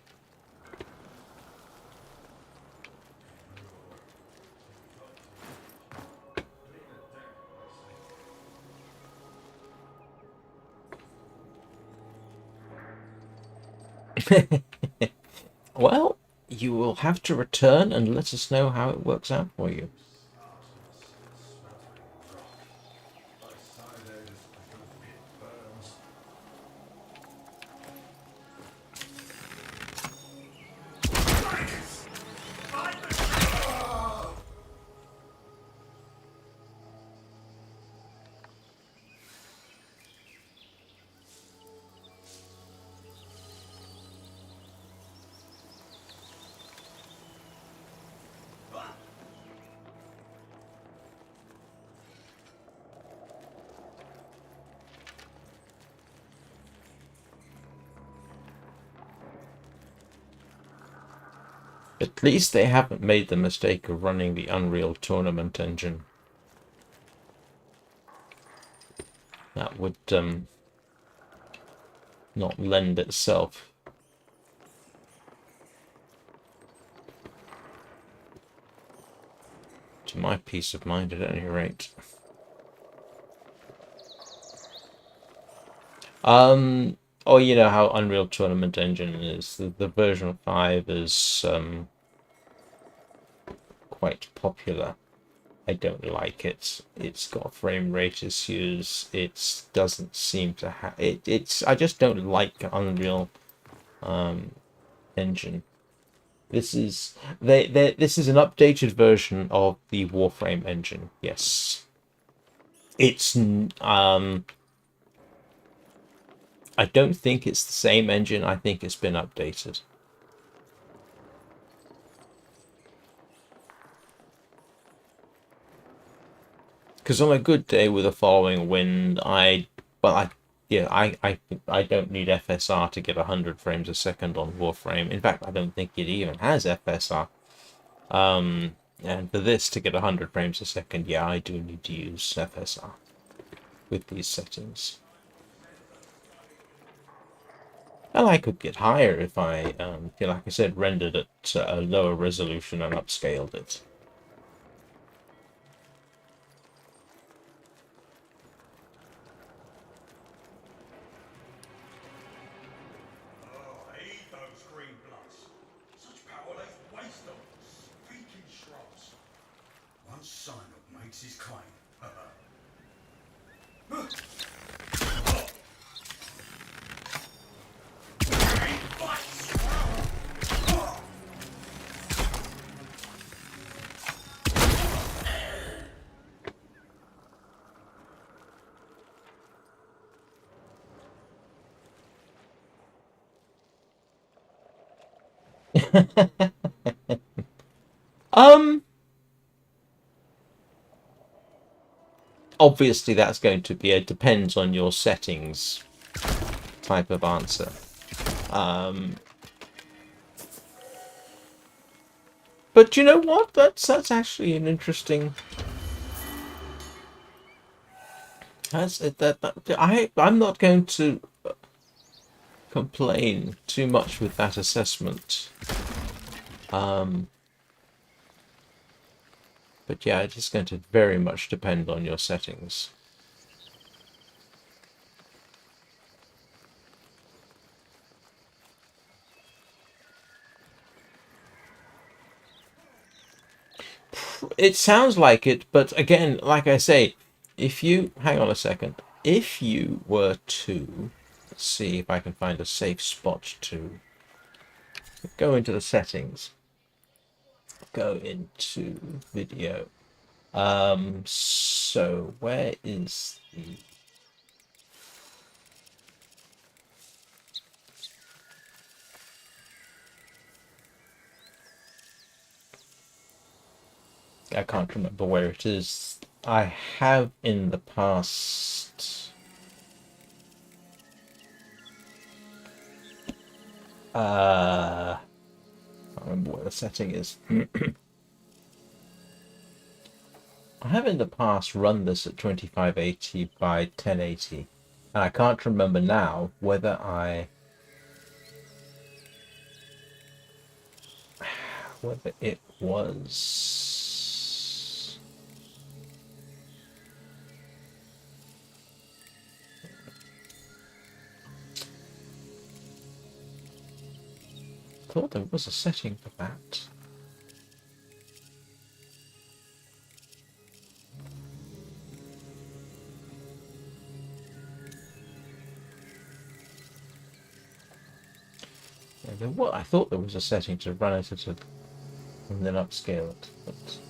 Well, you will have to return and let us know how it works out for you. At least they haven't made the mistake of running the Unreal Tournament engine. That would not lend itself to my peace of mind at any rate. Or you know how Unreal Tournament Engine is. The version 5 is quite popular. I don't like it. It's got frame rate issues. It doesn't seem to have it's I just don't like Unreal Engine. This is this is an updated version of the Warframe engine. Yes. It's I don't think it's the same engine. I think it's been updated. Because on a good day with a following wind, I don't need FSR to get 100 frames a second on Warframe. In fact, I don't think it even has FSR. And for this to get 100 frames a second, yeah, I do need to use FSR with these settings. And I could get higher if I, like I said, rendered at a lower resolution and upscaled it. Oh, I hate those green bloods. Such power they waste on speaking shrubs. One sign-up makes his claim. Obviously that's going to be a depends on your settings type of answer. But you know what? That's actually an interesting. I'm not going to complain too much with that assessment. But yeah, it is going to very much depend on your settings. It sounds like it, but again, like I say, if you hang on a second, if you were to let's see if I can find a safe spot to go into the settings, go into video. So where is the I can't remember where it is. I have in the past I can't remember where the setting is. I have in the past run this at 2580 by 1080, and I can't remember now whether it was. I thought there was a setting for that. Yeah, I thought there was a setting to run it at a, and then upscale it, but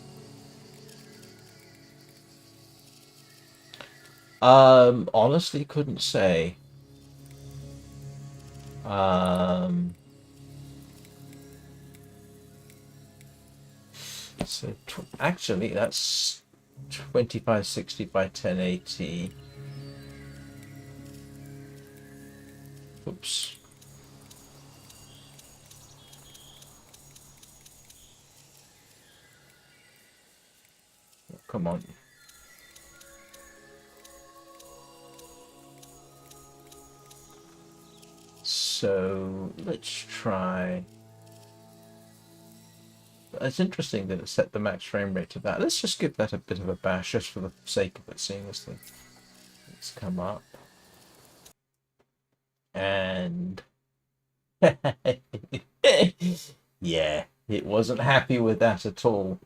honestly couldn't say. So actually that's 2560 by 1080. Oops. Come on. So let's try. It's interesting that it set the max frame rate to that. Let's just give that a bit of a bash just for the sake of it, seeing this thing. Let's come up. And yeah, it wasn't happy with that at all.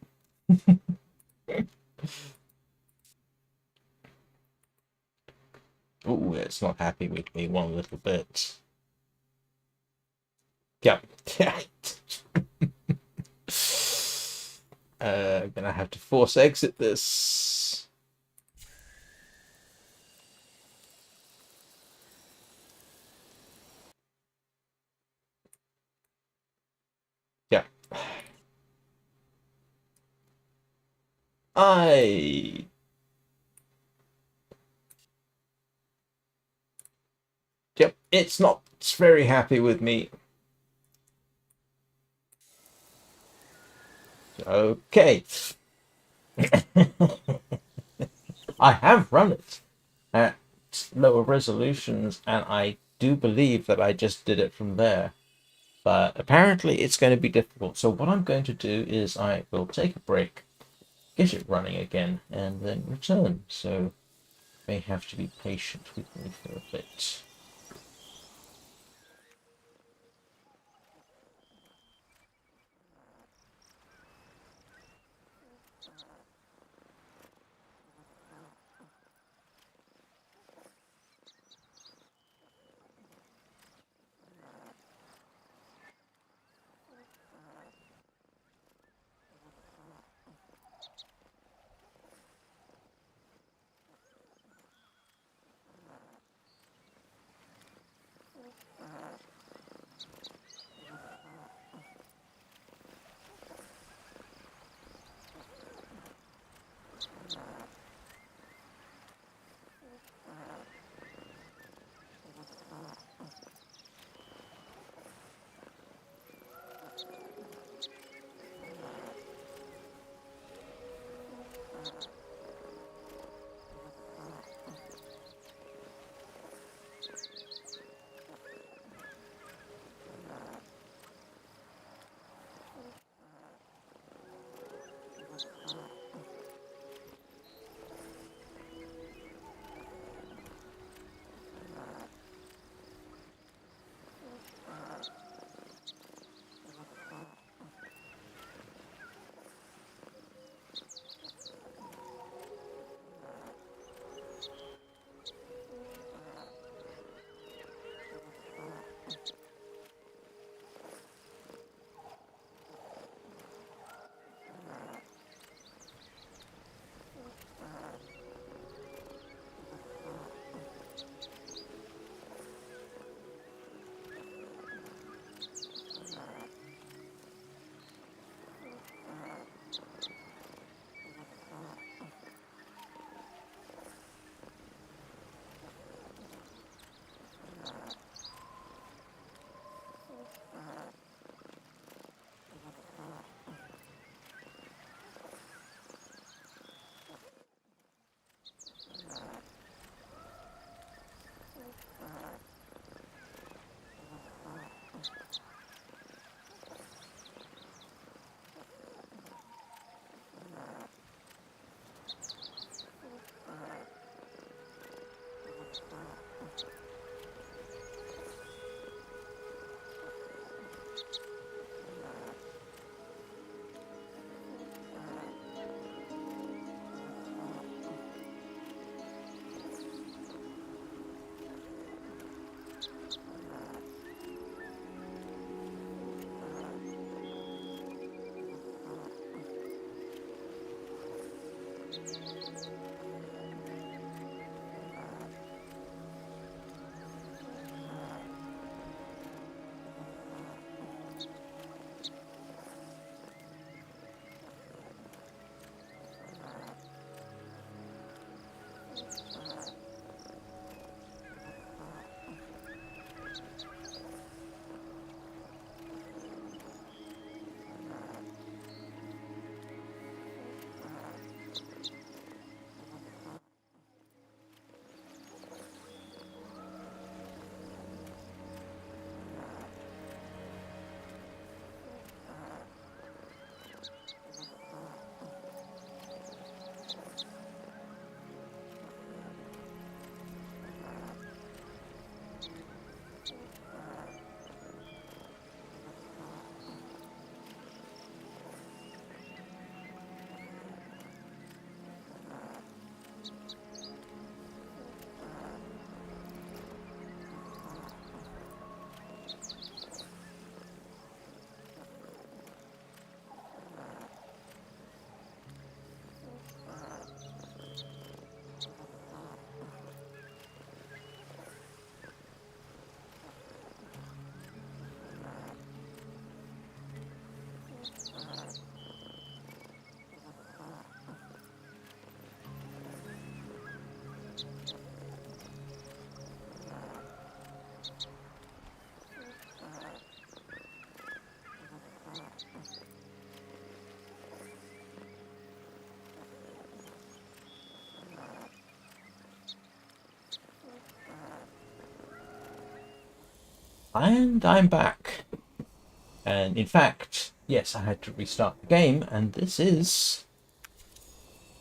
Oh, it's not happy with me one little bit. Yep. Gonna have to force exit this. Yeah. Yep, it's not very happy with me. Okay. I have run it at lower resolutions, and I do believe that I just did it from there. But apparently it's going to be difficult. So what I'm going to do is I will take a break, get it running again, and then return. So you may have to be patient with me for a bit. And I'm back. And in fact, yes, I had to restart the game, and this is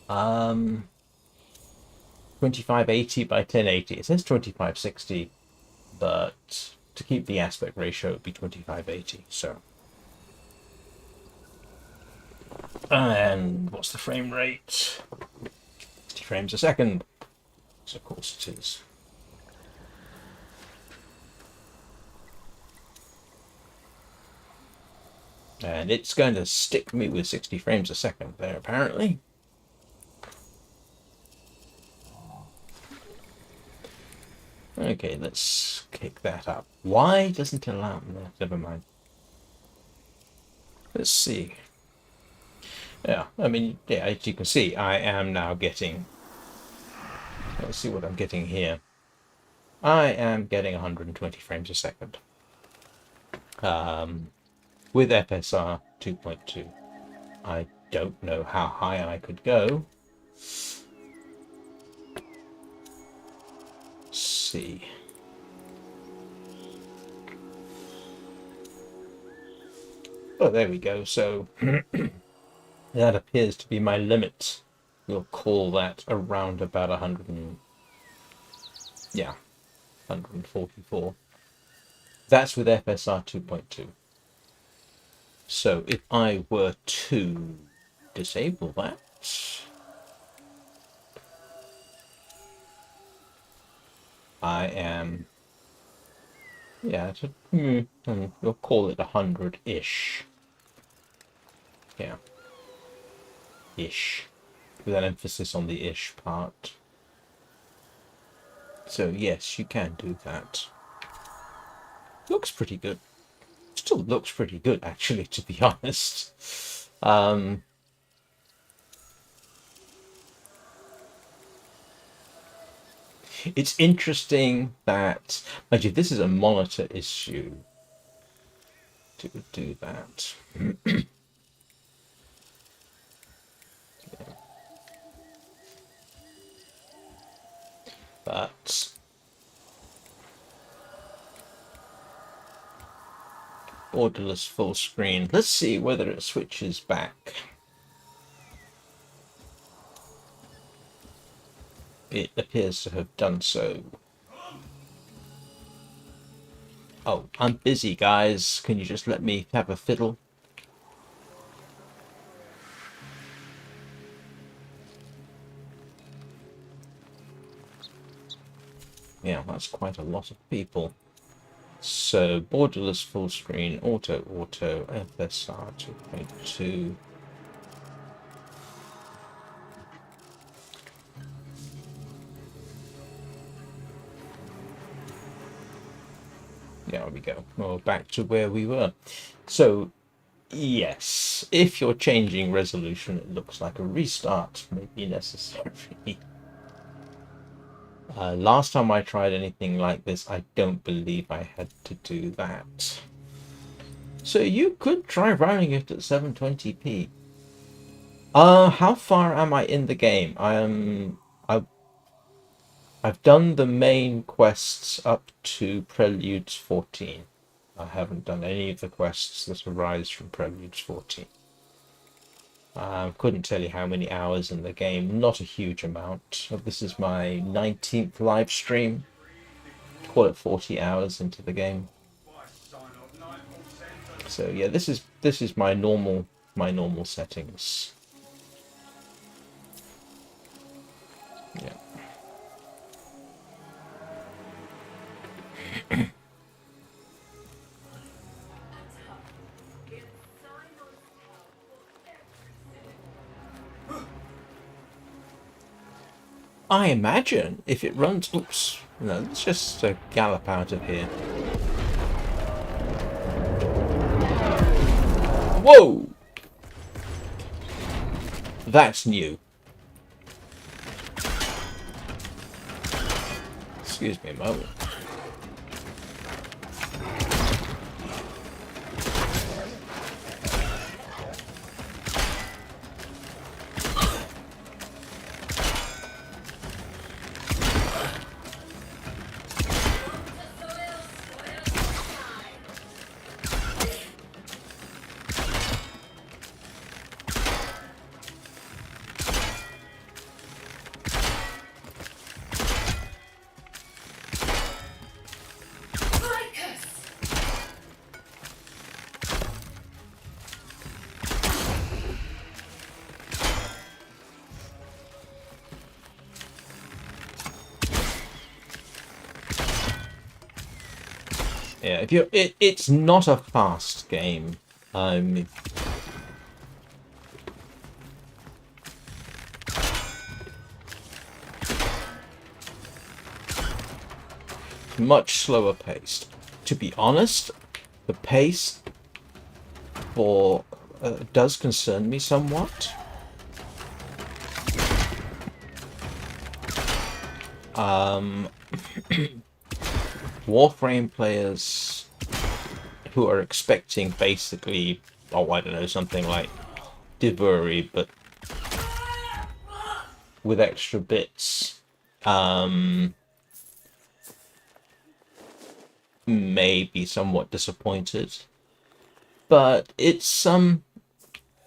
2580 by 1080. It says 2560, but to keep the aspect ratio, it'd be 2580. So, and what's the frame rate? 60 frames a second. So of course it is. And it's going to stick me with 60 frames a second there, apparently. Okay, let's kick that up. Why doesn't it allow me? Never mind. Let's see. Yeah, I mean, yeah, as you can see, I am now getting... Let's see what I'm getting here. I am getting 120 frames a second. With FSR 2.2. I don't know how high I could go. Let's see. Oh, there we go. So that appears to be my limit. We'll call that around about 100 and... yeah, 144. That's with FSR 2.2. So if I were to disable that, I am, yeah, we'll call it 100-ish. Yeah, ish, with an emphasis on the ish part. So yes, you can do that. Looks pretty good. Still looks pretty good, actually, to be honest. It's interesting that, mind you, this is a monitor issue to do that. But borderless full screen. Let's see whether it switches back. It appears to have done so. Oh, I'm busy, guys. Can you just let me have a fiddle? Yeah, that's quite a lot of people. So, borderless full screen, auto, FSR 2.2. There we go. Well, back to where we were. So, yes, if you're changing resolution, it looks like a restart may be necessary. Last time I tried anything like this, I don't believe I had to do that. So you could try running it at 720p. How far am I in the game? I've done the main quests up to Preludes 14. I haven't done any of the quests that arise from Preludes 14. Couldn't tell you how many hours in the game, not a huge amount. This is my 19th live stream. Call it 40 hours into the game. So yeah, this is my normal settings. Yeah. I imagine if it runs... Oops. No, let's just gallop out of here. Whoa! That's new. Excuse me a moment. Yeah, if you're, it's not a fast game. Much slower paced. To be honest, the pace for does concern me somewhat. Warframe players who are expecting basically, oh, I don't know, something like Divari, but with extra bits, may be somewhat disappointed. But it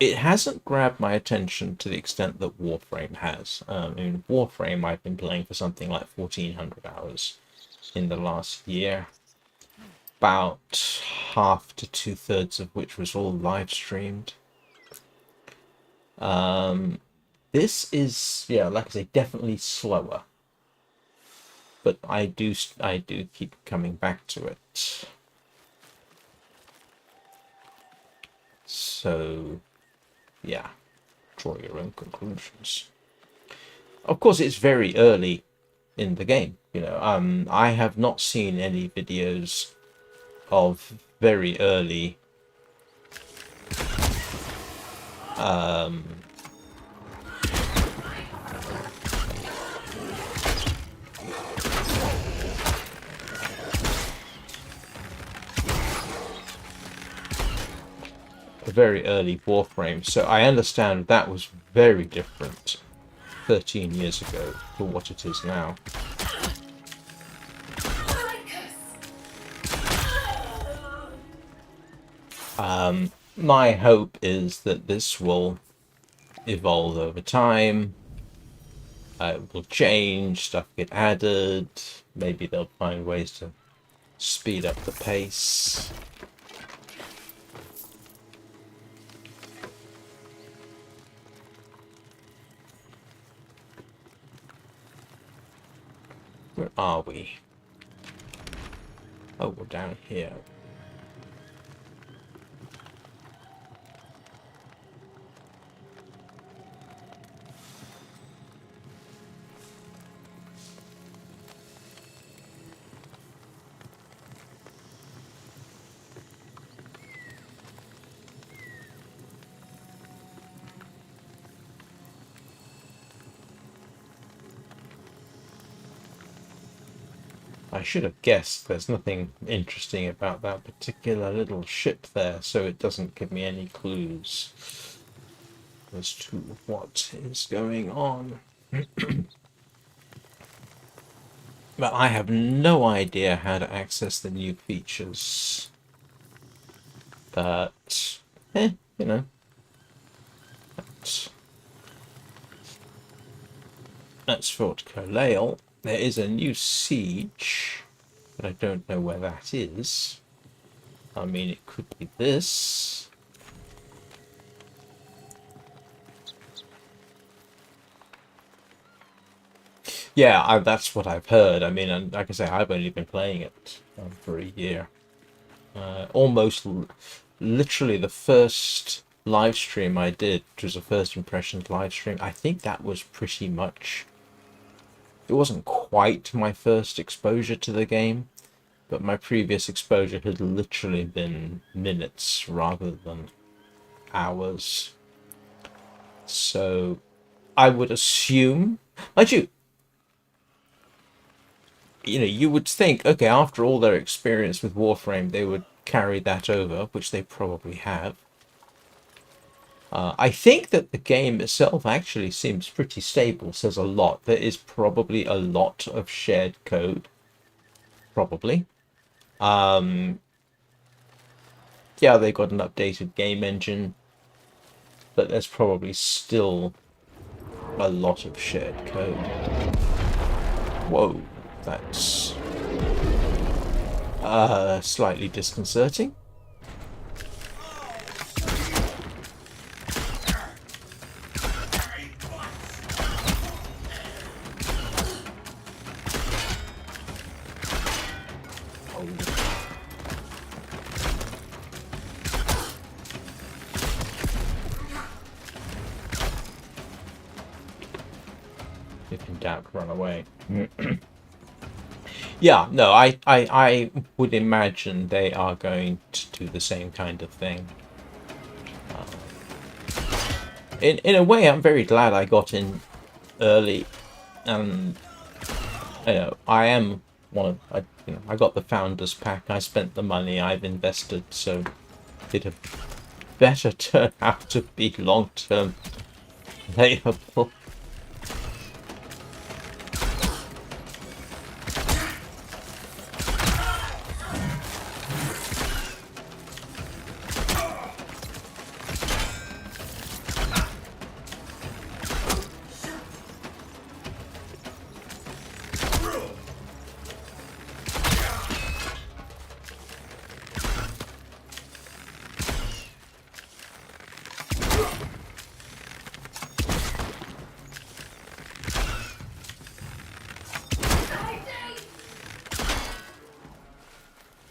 hasn't grabbed my attention to the extent that Warframe has. In Warframe, I've been playing for something like 1,400 hours in the last year. About half to 2/3 of which was all live streamed. This is, yeah, like I say, definitely slower. But I do keep coming back to it. So, yeah, draw your own conclusions. Of course, it's very early in the game. You know, I have not seen any videos of very early Warframe, so I understand that was very different 13 years ago to what it is now. My hope is that this will evolve over time. It will change, stuff get added, maybe they'll find ways to speed up the pace. Where are we? Oh, we're down here. I should have guessed there's nothing interesting about that particular little ship there, so it doesn't give me any clues as to what is going on. But I have no idea how to access the new features. But, you know, that's Fort Carlisle. There is a new siege, but I don't know where that is. I mean, it could be this. Yeah, that's what I've heard. I mean, and like I say, I've only been playing it for a year. Almost literally the first live stream I did, which was a first impressions live stream, I think that was pretty much... It wasn't quite my first exposure to the game, but my previous exposure had literally been minutes rather than hours. So I would assume, mind you, you would think, okay, after all their experience with Warframe, they would carry that over, which they probably have. I think that the game itself actually seems pretty stable, says a lot. There is probably a lot of shared code. Probably. Yeah, they got an updated game engine, but there's probably still a lot of shared code. Whoa, that's slightly disconcerting. If in doubt, run away. Yeah, no, I would imagine they are going to do the same kind of thing. In a way, I'm very glad I got in early, and I am one of I got the founders pack. I spent the money. I've invested, so it had better turn out to be long-term playable.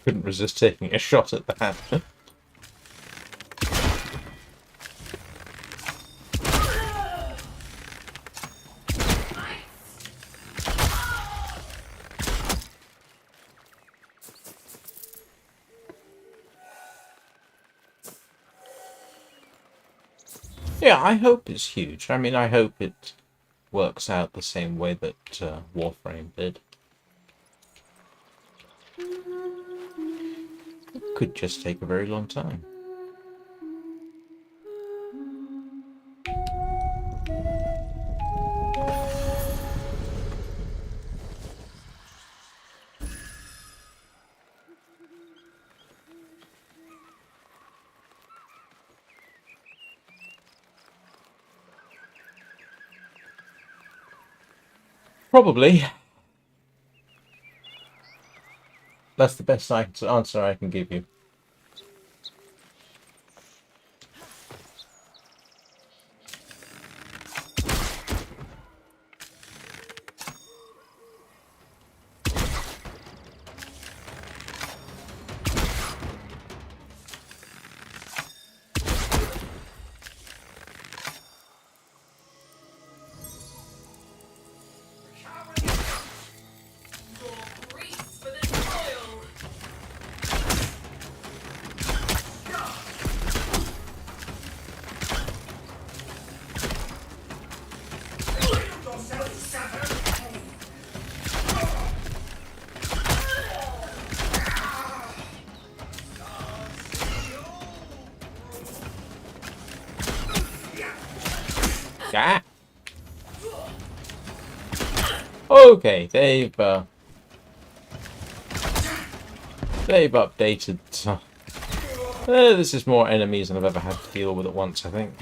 Couldn't resist taking a shot at that. Yeah, I hope it's huge. I mean, I hope it works out the same way that Warframe did. It could just take a very long time. Probably. That's the best answer I can give you. Okay, they've updated. This is more enemies than I've ever had to deal with at once, I think.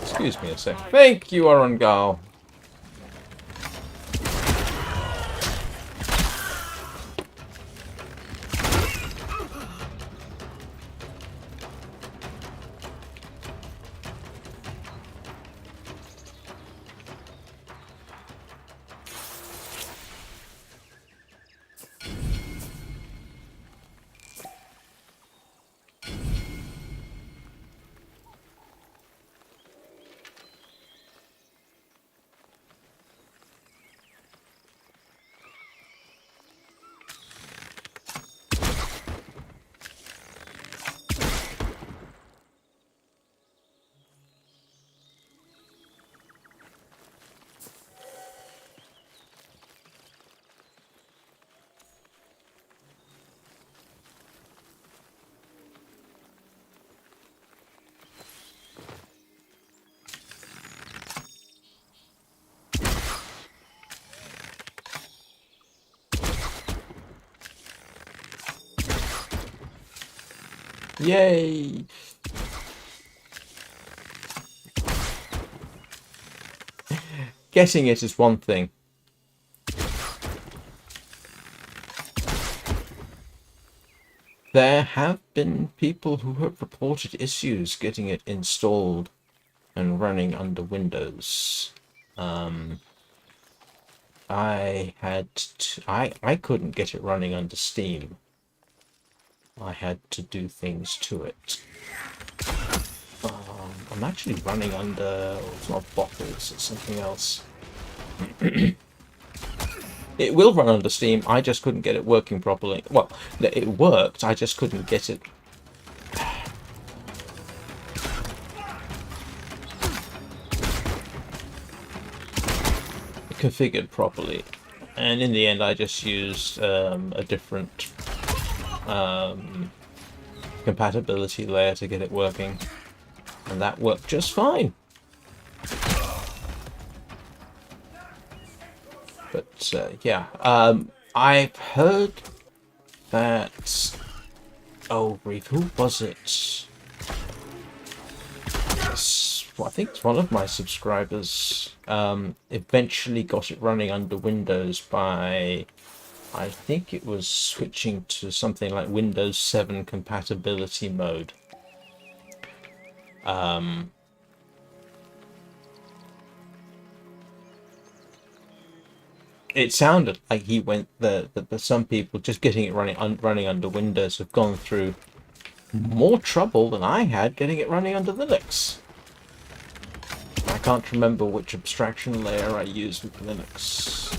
Excuse me a sec. Thank you, Orangal. Yay! Getting it is one thing. There have been people who have reported issues getting it installed and running under Windows. I couldn't get it running under Steam. I had to do things to it. I'm actually running under, it's not bottles, it's something else. It will run under Steam, I just couldn't get it working properly. Well, it worked, I just couldn't get it configured properly. And in the end I just used a different compatibility layer to get it working. And that worked just fine. But yeah, I've heard that. Oh, grief, who was it? Well, I think it's one of my subscribers. Eventually got it running under Windows by, I think it was switching to something like Windows 7 compatibility mode. It sounded like he went some people just getting it running under Windows have gone through more trouble than I had getting it running under Linux. I can't remember which abstraction layer I used with Linux.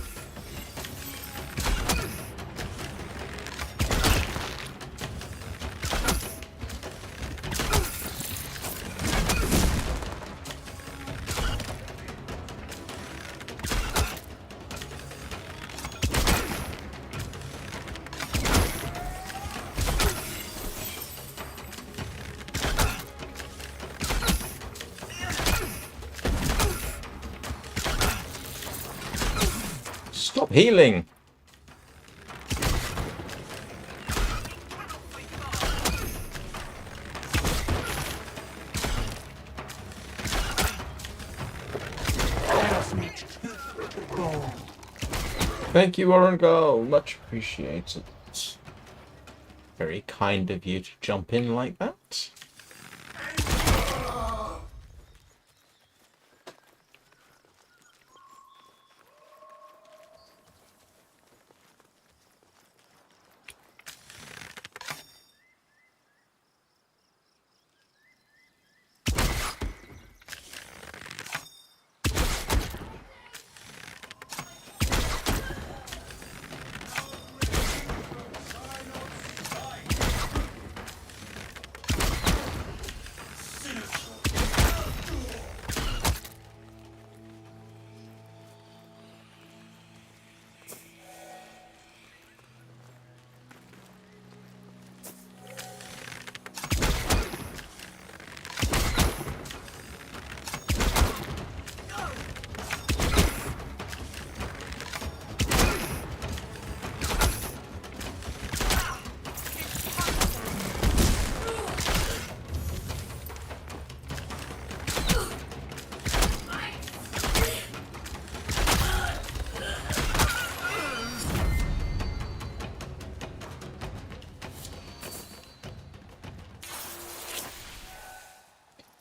Stop healing! Thank you, Orangal. Much appreciated. Very kind of you to jump in like that.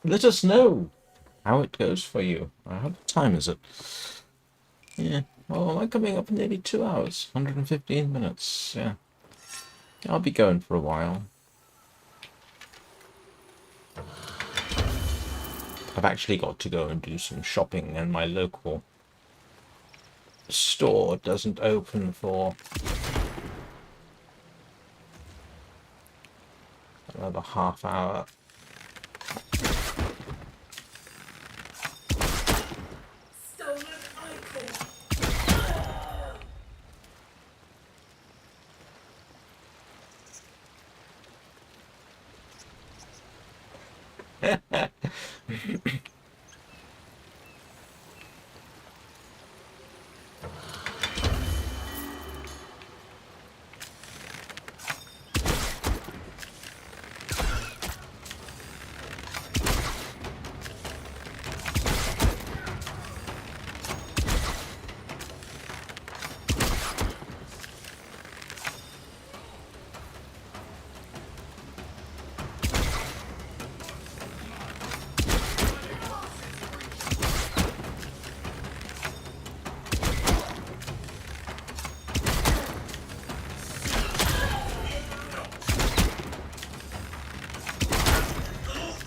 let us know how it goes for you. What time is it? Yeah. Oh, I'm coming up in nearly 2 hours. 115 minutes. Yeah. I'll be going for a while. I've actually got to go and do some shopping, and my local store doesn't open for another half hour.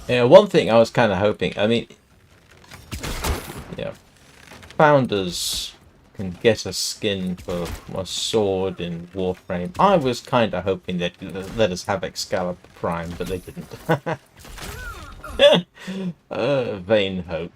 Yeah, one thing I was kind of hoping, I mean, yeah, founders can get a skin for a sword in Warframe. I was kind of hoping they'd let us have Excalibur Prime, but they didn't. Vain hope.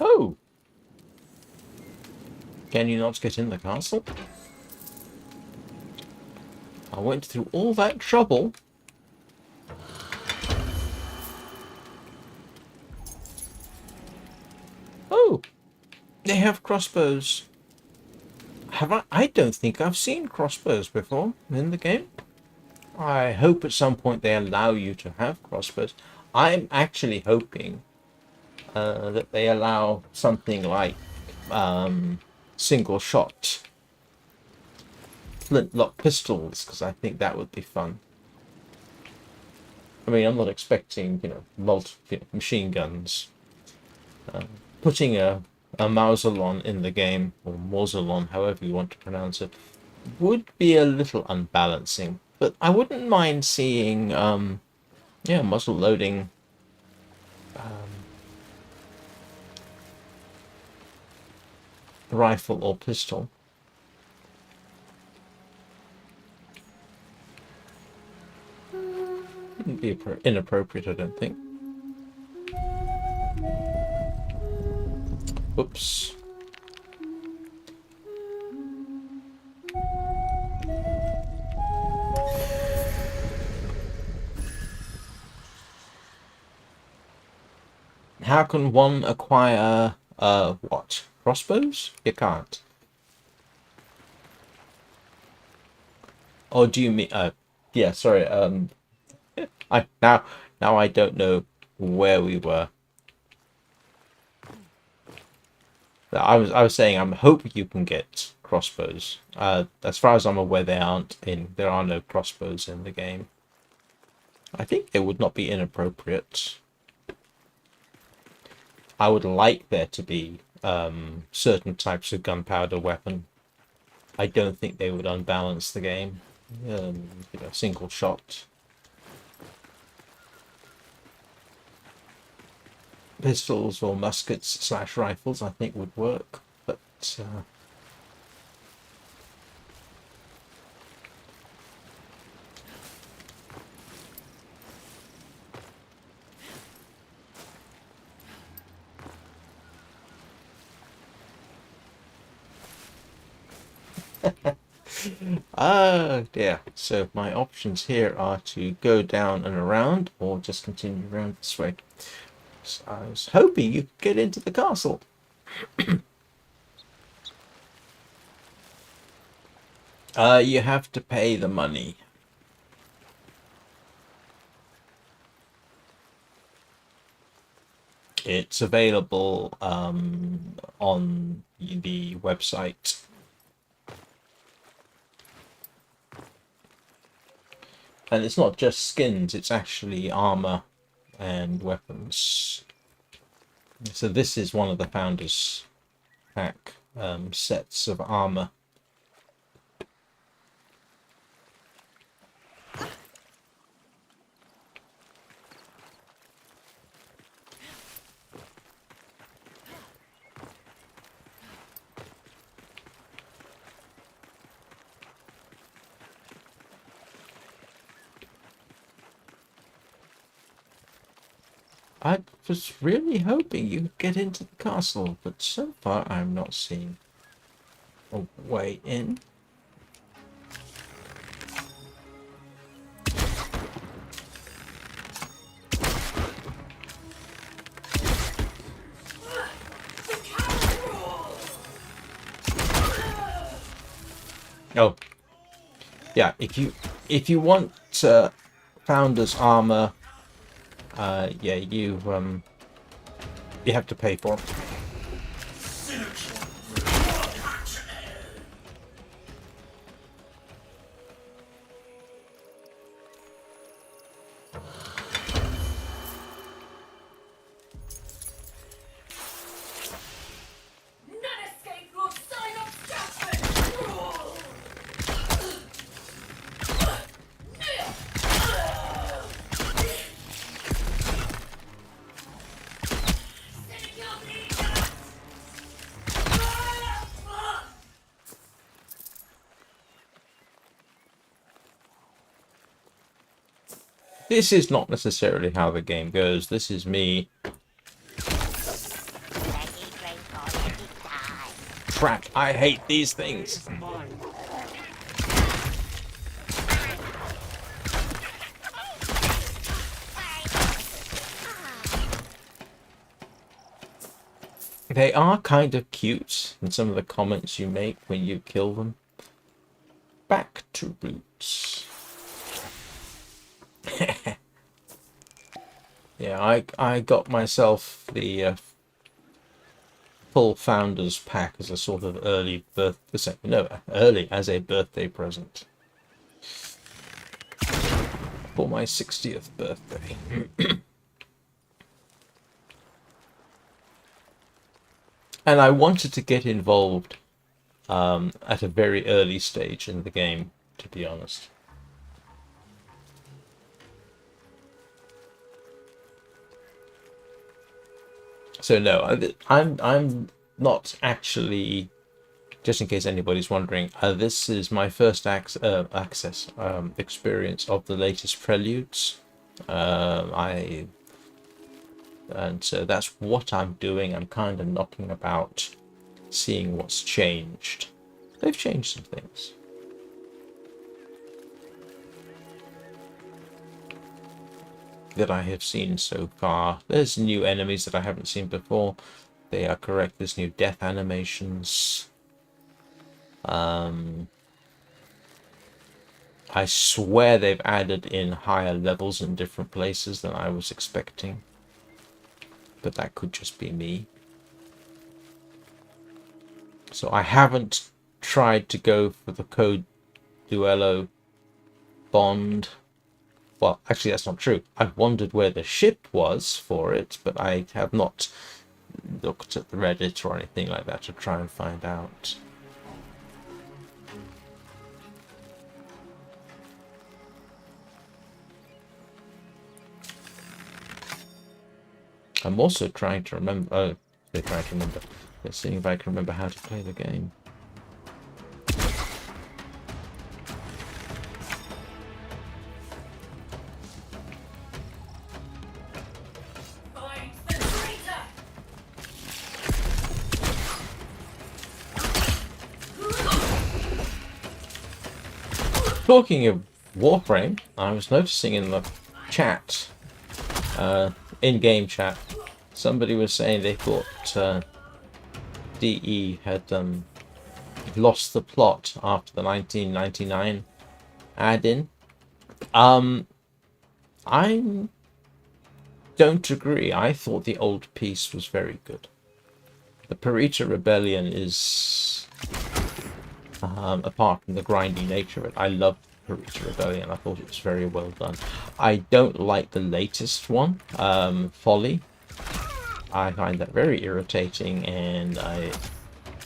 Oh! Can you not get in the castle? I went through all that trouble. Oh! They have crossbows. Have I? I don't think I've seen crossbows before in the game. I hope at some point they allow you to have crossbows. I'm actually hoping that they allow something like single shot flintlock pistols, because I think that would be fun. I mean, I'm not expecting, machine guns. Putting a Mausolon in the game, or Mausolon, however you want to pronounce it, would be a little unbalancing. But I wouldn't mind seeing, muzzle loading rifle or pistol. Wouldn't be inappropriate, I don't think. Oops. How can one acquire, what? Crossbows? You can't. Or do you mean, yeah, sorry, now I don't know where we were. I was saying I'm hoping you can get crossbows. As far as I'm aware, there are no crossbows in the game. I think it would not be inappropriate. I would like there to be certain types of gunpowder weapon. I don't think they would unbalance the game. Single shot pistols or muskets / rifles, I think would work, but Oh dear. So my options here are to go down and around, or just continue around this way. So I was hoping you could get into the castle. You have to pay the money. It's available on the website. And it's not just skins, it's actually armor and weapons. So this is one of the Founders Pack sets of armor. I was really hoping you'd get into the castle, but so far I'm not seeing a way in. Oh, yeah. If you want Founder's armor, yeah, you have to pay for it. This is not necessarily how the game goes. This is me. Crap, I hate these things. They are kind of cute in some of the comments you make when you kill them. Back to roots. Yeah, I got myself the full Founders Pack as a sort of early early as a birthday present for my 60th birthday. And I wanted to get involved at a very early stage in the game, to be honest. So no, I'm not actually. Just in case anybody's wondering, this is my first access experience of the latest Preludes. And so that's what I'm doing. I'm kind of knocking about, seeing what's changed. They've changed some things. That I have seen so far. There's new enemies that I haven't seen before. They are correct. There's new death animations. I swear they've added in higher levels in different places than I was expecting. But that could just be me. So I haven't tried to go for the code Duello Bond. Well, actually, that's not true. I've wondered where the ship was for it, but I have not looked at the Reddit or anything like that to try and find out. I'm also trying to remember. Oh, they're trying to remember. Let's see if I can remember how to play the game. talking of Warframe, I was noticing in the chat, in-game chat, somebody was saying they thought DE had lost the plot after the 1999 add-in. I don't agree. I thought the old piece was very good. The Perita Rebellion is, apart from the grindy nature of it, I love Perita Rebellion. I thought it was very well done. I don't like the latest one, Folly. I find that very irritating, and I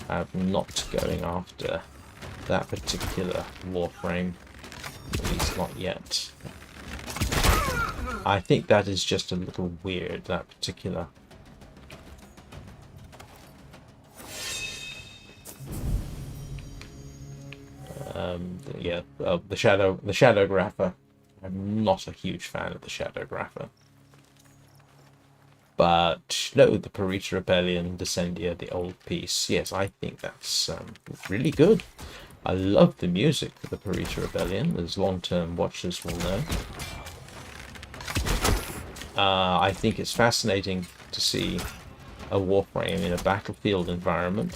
am not going after that particular Warframe, at least not yet. I think that is just a little weird, that particular. Yeah, the Shadow Grapher. I'm not a huge fan of the Shadow Grapher. But no, the Perita Rebellion, Descendia, the old piece. Yes, I think that's really good. I love the music for the Perita Rebellion, as long-term watchers will know. I think it's fascinating to see a Warframe in a battlefield environment.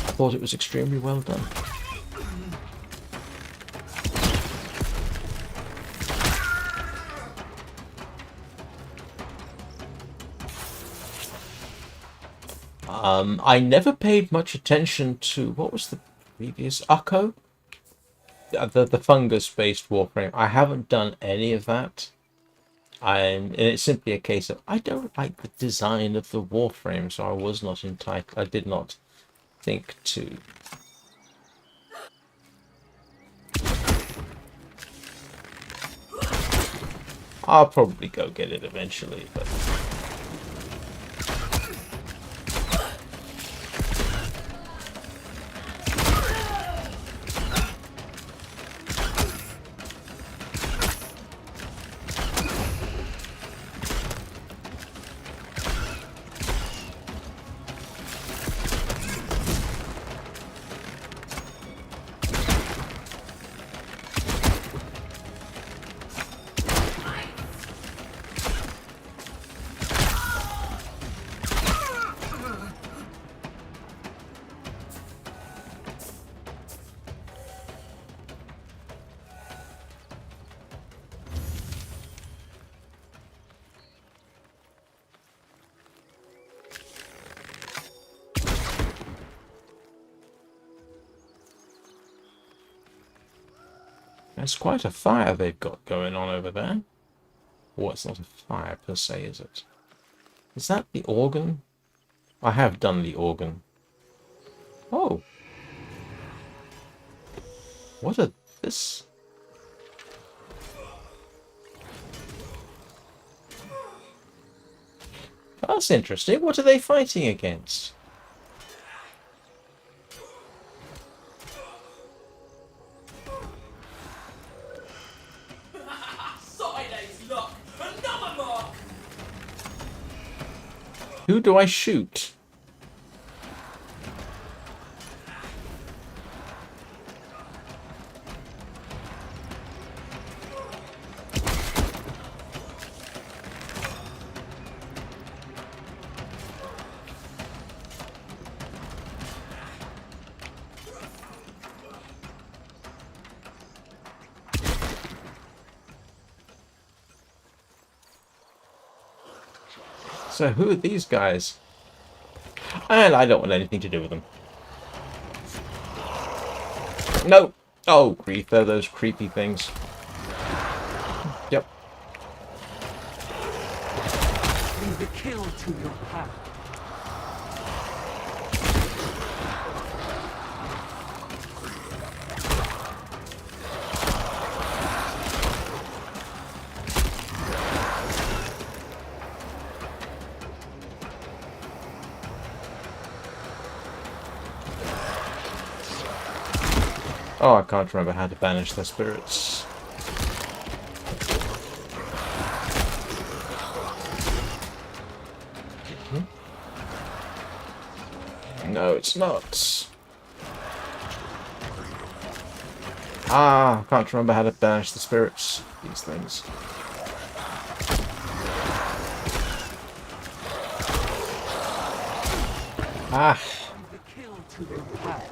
I thought it was extremely well done. I never paid much attention to, what was the previous Ukko? The fungus-based Warframe. I haven't done any of that. And it's simply a case of I don't like the design of the Warframe, so I was not entitled. I did not think to. I'll probably go get it eventually, but. It's quite a fire they've got going on over there. Well, it's not a fire per se, is it? Is that the organ? I have done the organ. Oh. What are this? That's interesting. What are they fighting against? Who do I shoot? So who are these guys? And I don't want anything to do with them. No! Oh, grief, they're those creepy things. Yep. Leave the kill to your path. Oh, I can't remember how to banish their spirits. No, it's not. Ah, I can't remember how to banish the spirits. These things. Ah. The kill to your path.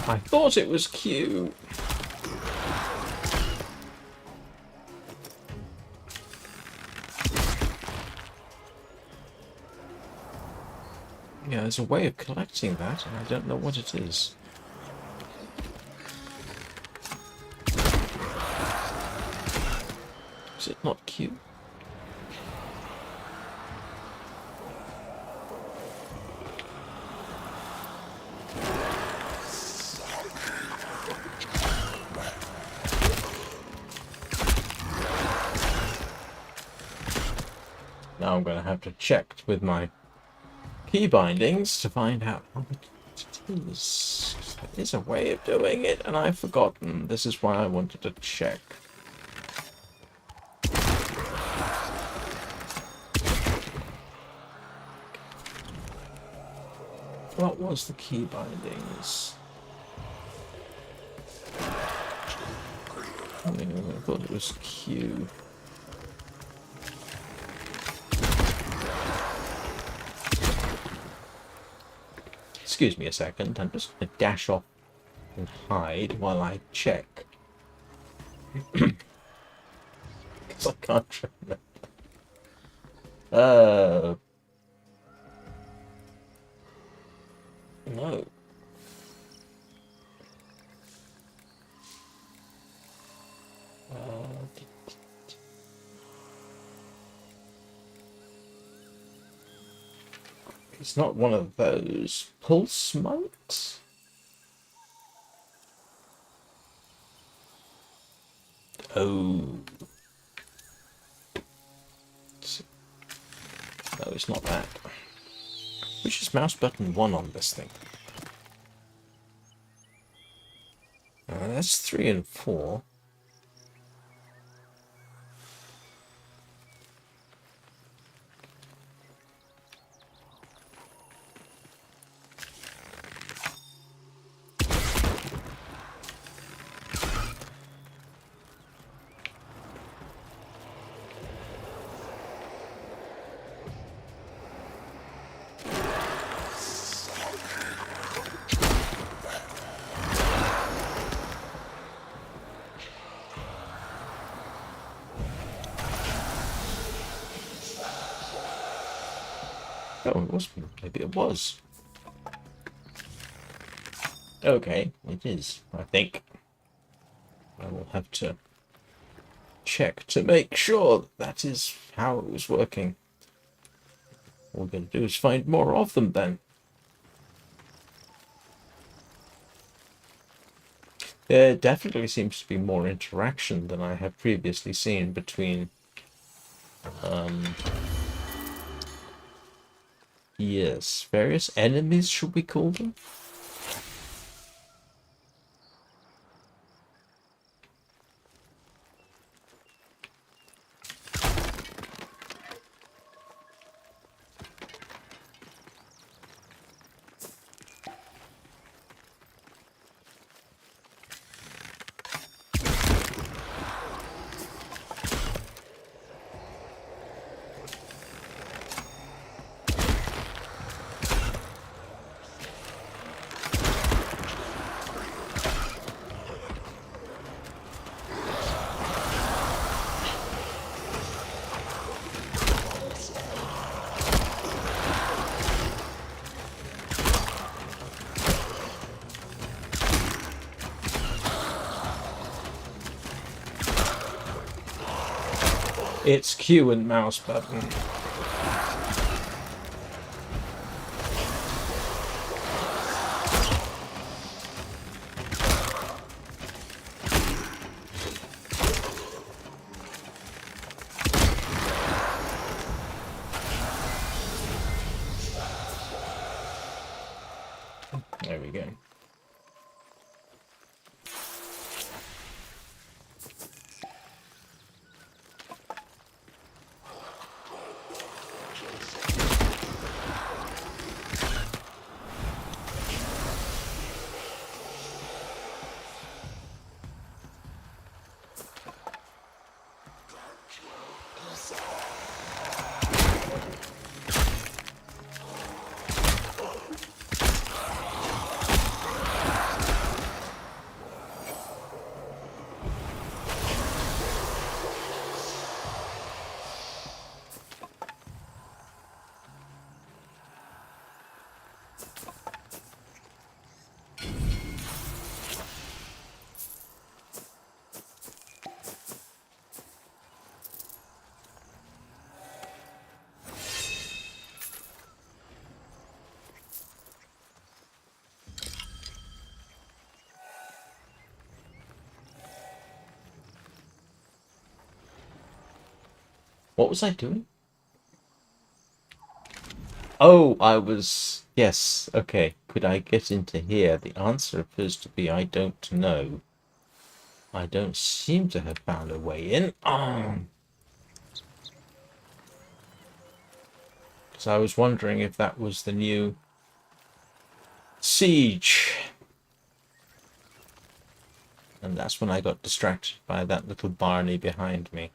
I thought it was Q. Yeah, there's a way of collecting that, and I don't know what it is. Is it not Q? Now I'm going to have to check with my key bindings to find out what it is. There is a way of doing it, and I've forgotten. This is why I wanted to check. What was the key bindings? I thought it was Q. Excuse me a second, I'm just going to dash off and hide while I check. Because I can't remember. No. It's not one of those. Pulse might? Oh. No, it's not that. Which is mouse button 1 on this thing? That's 3 and 4. Oh, it was. Maybe it was. Okay, it is, I think. I will have to check to make sure that is how it was working. All we're going to do is find more of them then. There definitely seems to be more interaction than I have previously seen between yes, various enemies, should we call them? It's Q and mouse button. There we go. What was I doing? Oh, I was... Yes, okay. Could I get into here? The answer appears to be I don't know. I don't seem to have found a way in. Because I was wondering if that was the new siege. And that's when I got distracted by that little Barney behind me.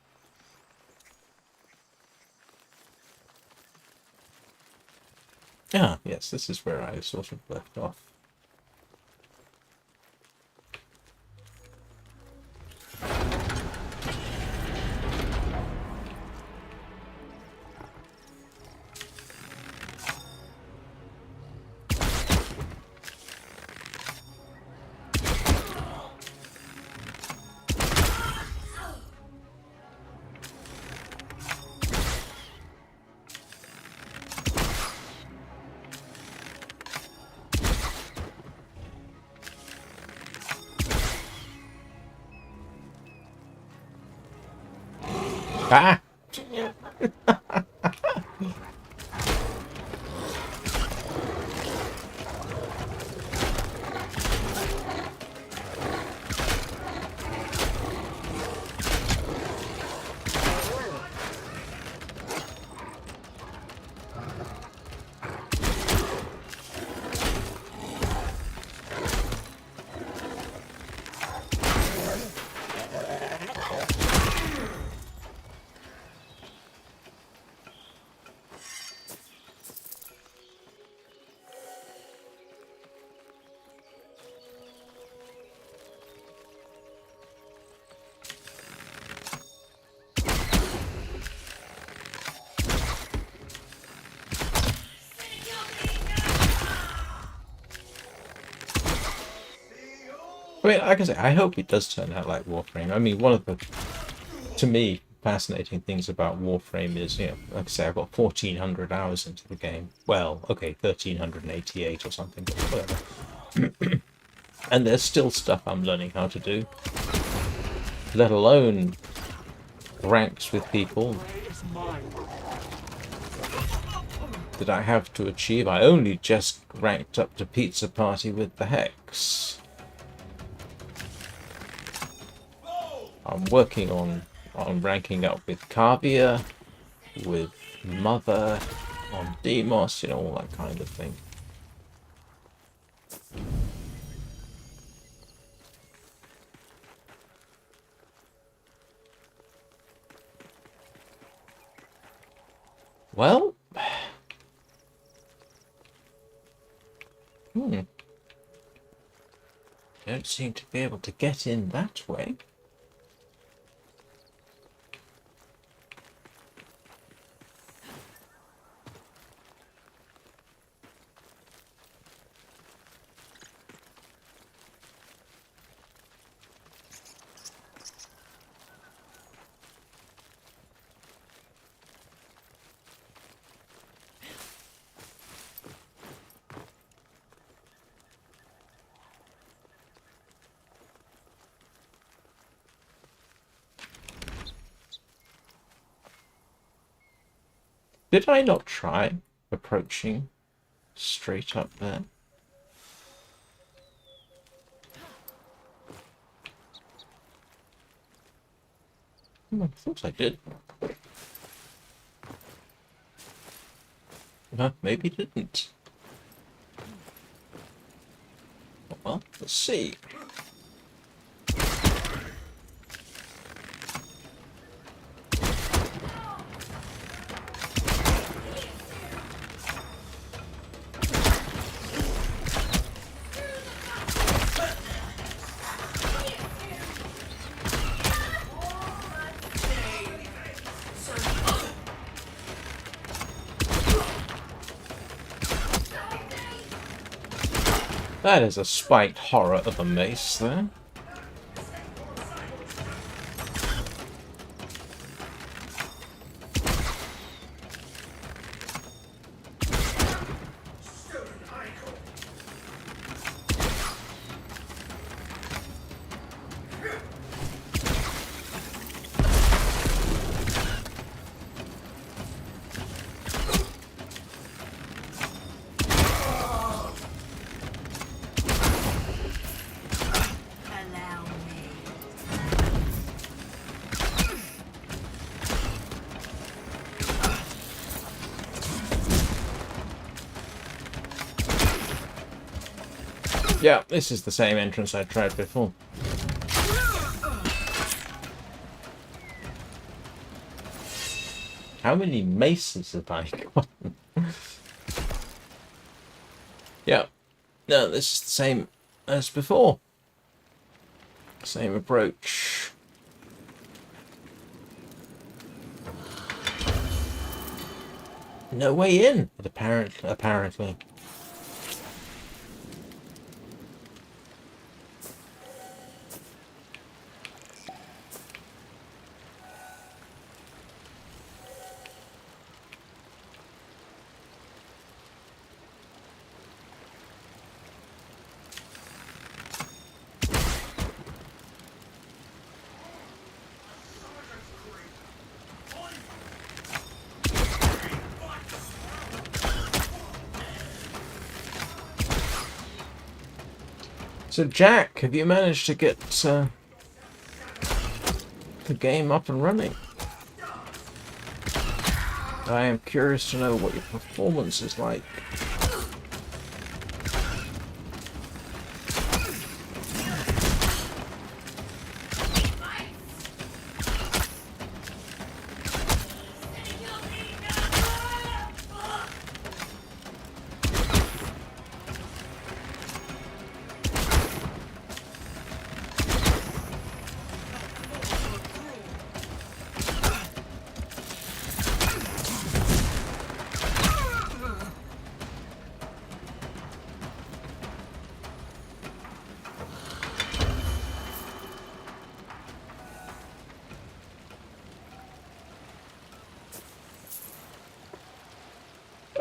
Ah, yes, this is where I sort of left off. Ah! I mean, like I say, I hope it does turn out like Warframe. I mean, one of the, to me, fascinating things about Warframe is, you know, like I say, I've got 1,400 hours into the game. Well, okay, 1,388 or something, but whatever. And there's still stuff I'm learning how to do, let alone ranks with people that I have to achieve. I only just ranked up to Pizza Party with the Hex. I'm working on ranking up with Kavia, with Mother, on Demos, you know, all that kind of thing. Well, don't seem to be able to get in that way. Did I not try approaching straight up there? I thought I did. Maybe didn't. Well, let's see. That is a spiked horror of a mace there. Yeah, this is the same entrance I tried before. How many maces have I got? Yeah. No, this is the same as before. Same approach. No way in, apparently. So, Jack, have you managed to get the game up and running? I am curious to know what your performance is like.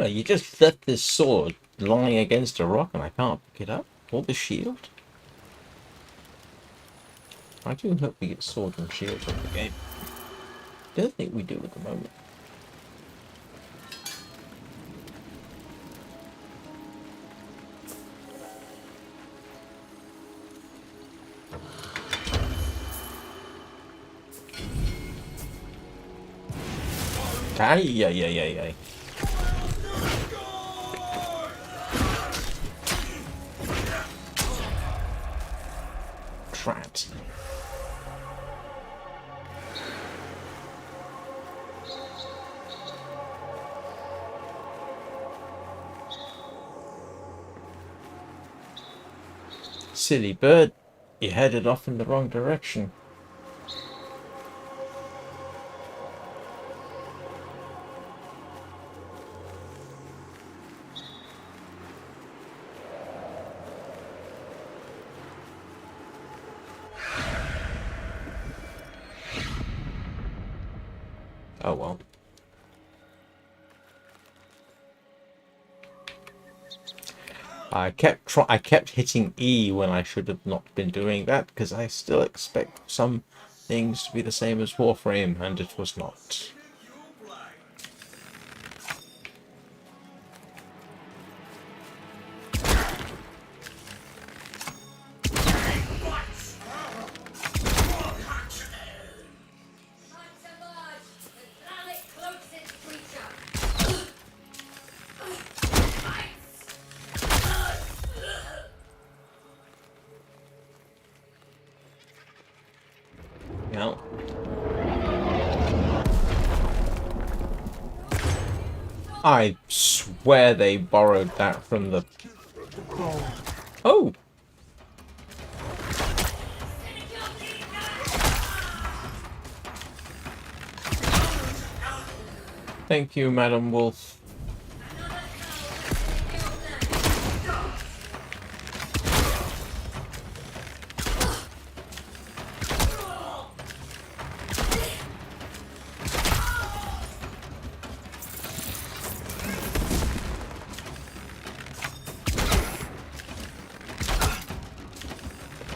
Oh, you just left this sword lying against a rock and I can't pick it up? Or the shield? I do hope we get sword and shield in the game. Don't think we do at the moment. Ay, ay, ay, ay, ay. Trapped. Silly bird, you headed off in the wrong direction. Oh well. I kept hitting E when I should have not been doing that because I still expect some things to be the same as Warframe, and it was not. No. I swear they borrowed that from the... Oh! Thank you, Madam Wolf.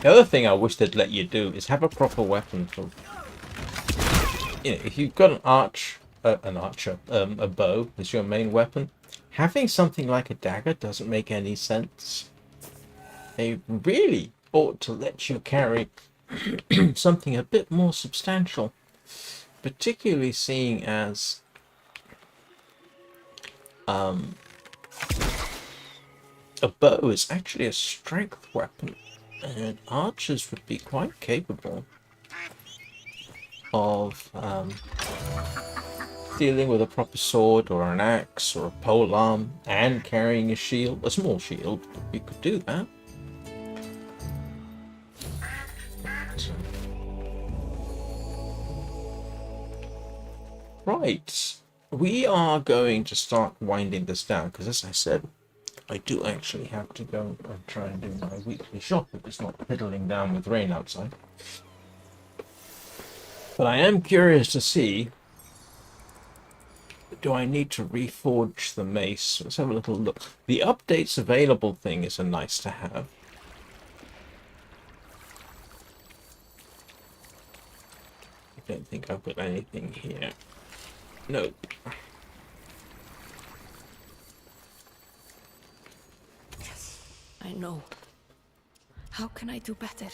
The other thing I wish they'd let you do is have a proper weapon for... You know, if you've got an a bow as your main weapon, having something like a dagger doesn't make any sense. They really ought to let you carry something a bit more substantial, particularly seeing as A bow is actually a strength weapon, and archers would be quite capable of dealing with a proper sword or an axe or a polearm and carrying a shield, a small shield. You could do that. Right, we are going to start winding this down because, as I said, I do actually have to go and try and do my weekly shop if it's not piddling down with rain outside. But I am curious to see, do I need to reforge the mace? Let's have a little look. The updates available thing is a nice to have. I don't think I've got anything here. Nope. I know. How can I do better?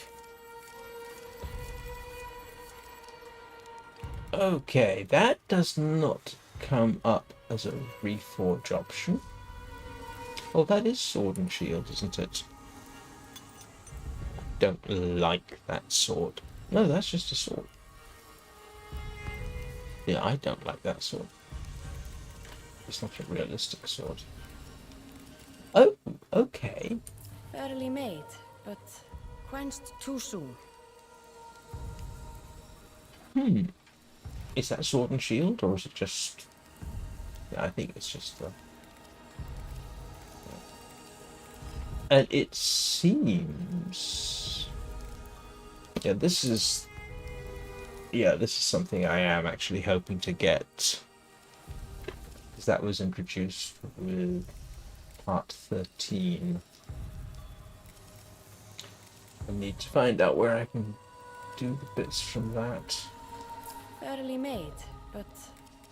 Okay, that does not come up as a reforge option. Oh, that is sword and shield, isn't it? Don't like that sword. No, that's just a sword. Yeah, I don't like that sword. It's not a realistic sword. Oh, okay. Fairly made, but quenched too soon. Is that sword and shield, or is it just... Yeah, I think it's just the... And it seems... Yeah, this is... Yeah, this is something I am actually hoping to get. Because that was introduced with part 13. I need to find out where I can do the bits from that. Fairly made, but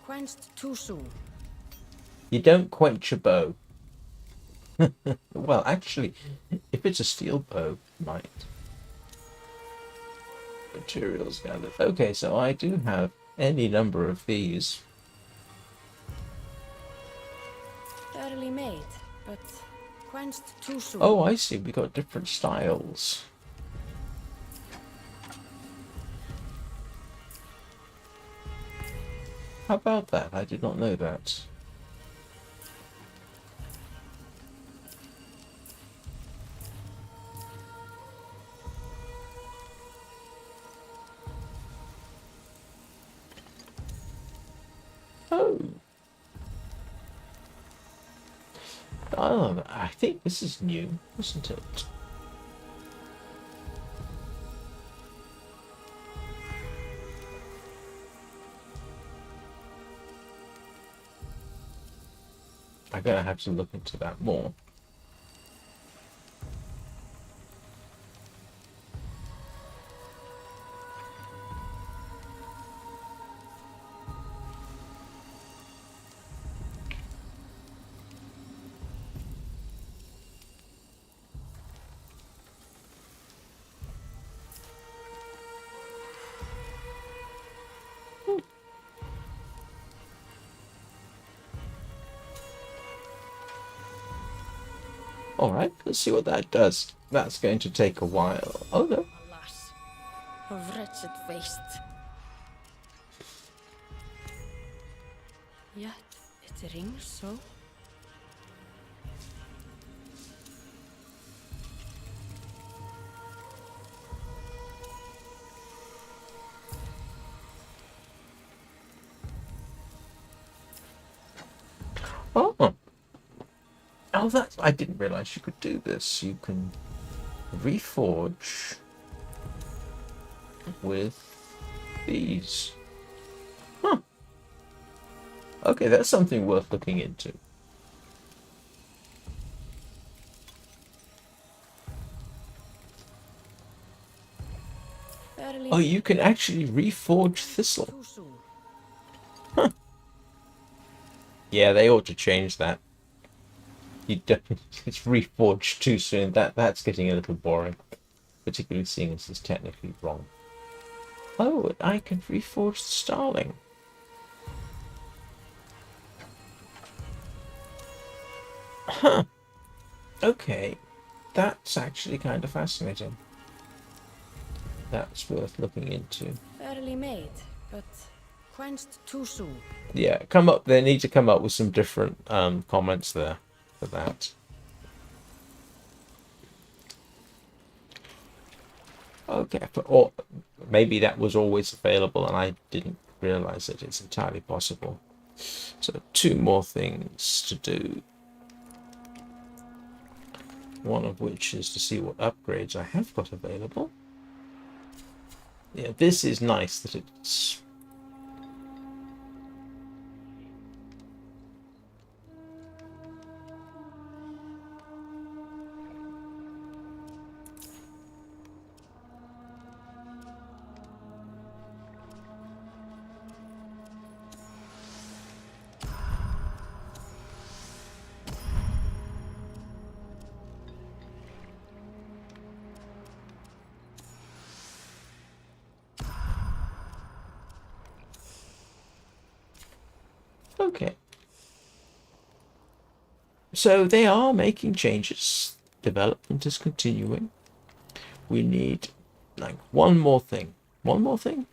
quenched too soon. You don't quench a bow. Well, actually, if it's a steel bow, it might. Materials gathered. Okay, so I do have any number of these. Fairly made, but quenched too soon. Oh, I see. We got different styles. How about that? I did not know that. Oh. Oh, I think this is new, isn't it? I'm gonna have to look into that more. Alright, let's see what that does. That's going to take a while. Oh no. Alas, of wretched waste. Yet it rings so. Oh. Oh, that's... I didn't realize you could do this. You can reforge with these. Huh. Okay, that's something worth looking into. Fairly Oh, you can actually reforge thistle. too soon. Yeah, they ought to change that. You don't... It's reforged too soon. That's getting a little boring. Particularly seeing as it's technically wrong. Oh, I can reforge the Starling. Huh. Okay, that's actually kind of fascinating. That's worth looking into. Fairly made, but quenched too soon. Yeah, come up. They need to come up with some different comments there for that. Okay, or maybe that was always available and I didn't realize it. It's entirely possible. So 2 more things to do. One of which is to see what upgrades I have got available. Yeah, this is nice that it's... Okay. So they are making changes. Development is continuing. We need like one more thing. One more thing?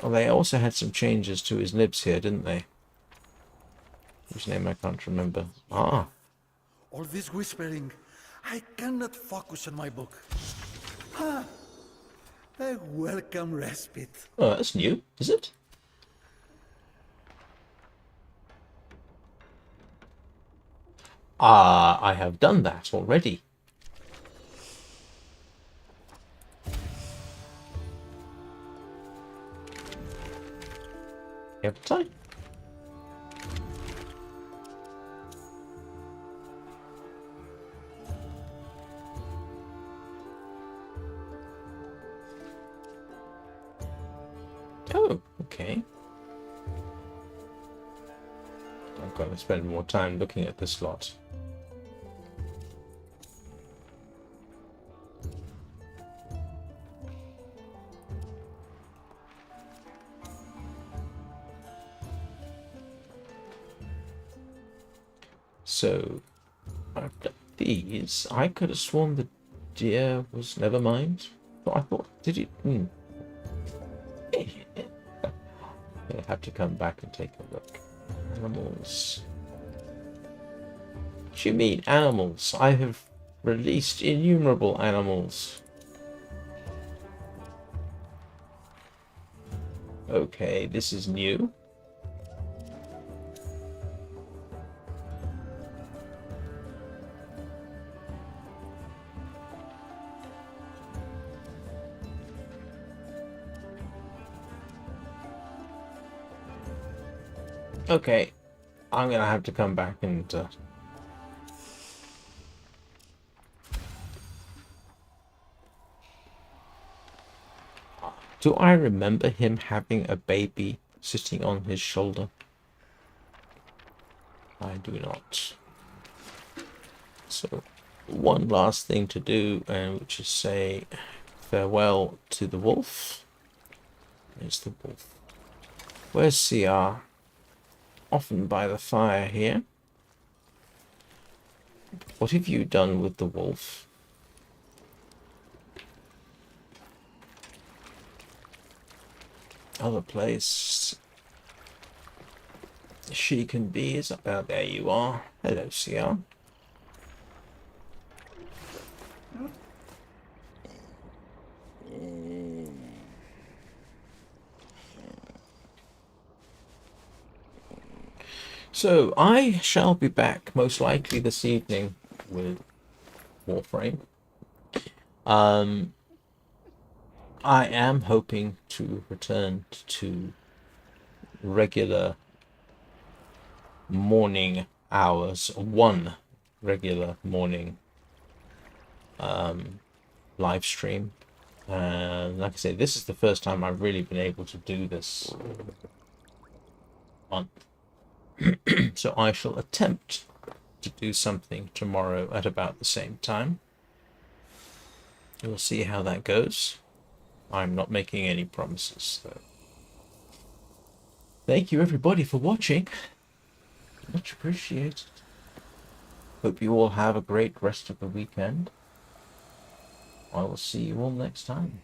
Well, they also had some changes to his nibs here, didn't they? Whose name I can't remember. Ah, All this whispering, I cannot focus on my book. A welcome respite. oh, that's new, is it? Ah, I have done that already. Haven't I? Oh, okay. I'm going to spend more time looking at this lot. So, I've done these. I could have sworn the deer was... Never mind. But I thought... Did it... I have to come back and take a look. Animals. What do you mean, animals? I have released innumerable animals. Okay, this is new. Okay, I'm gonna have to come back and do I remember him having a baby sitting on his shoulder? I do not. So, one last thing to do, and which is say farewell to the wolf. There's the wolf. Where's CR? Often by the fire here. What have you done with the wolf? Other place she can be is about there. You are. Hello, CR. So I shall be back most likely this evening with Warframe. I am hoping to return to regular morning hours, one regular morning live stream. And like I say, this is the first time I've really been able to do this month. So I shall attempt to do something tomorrow at about the same time. We'll see how that goes. I'm not making any promises, though. Thank you, everybody, for watching. Much appreciated. Hope you all have a great rest of the weekend. I will see you all next time.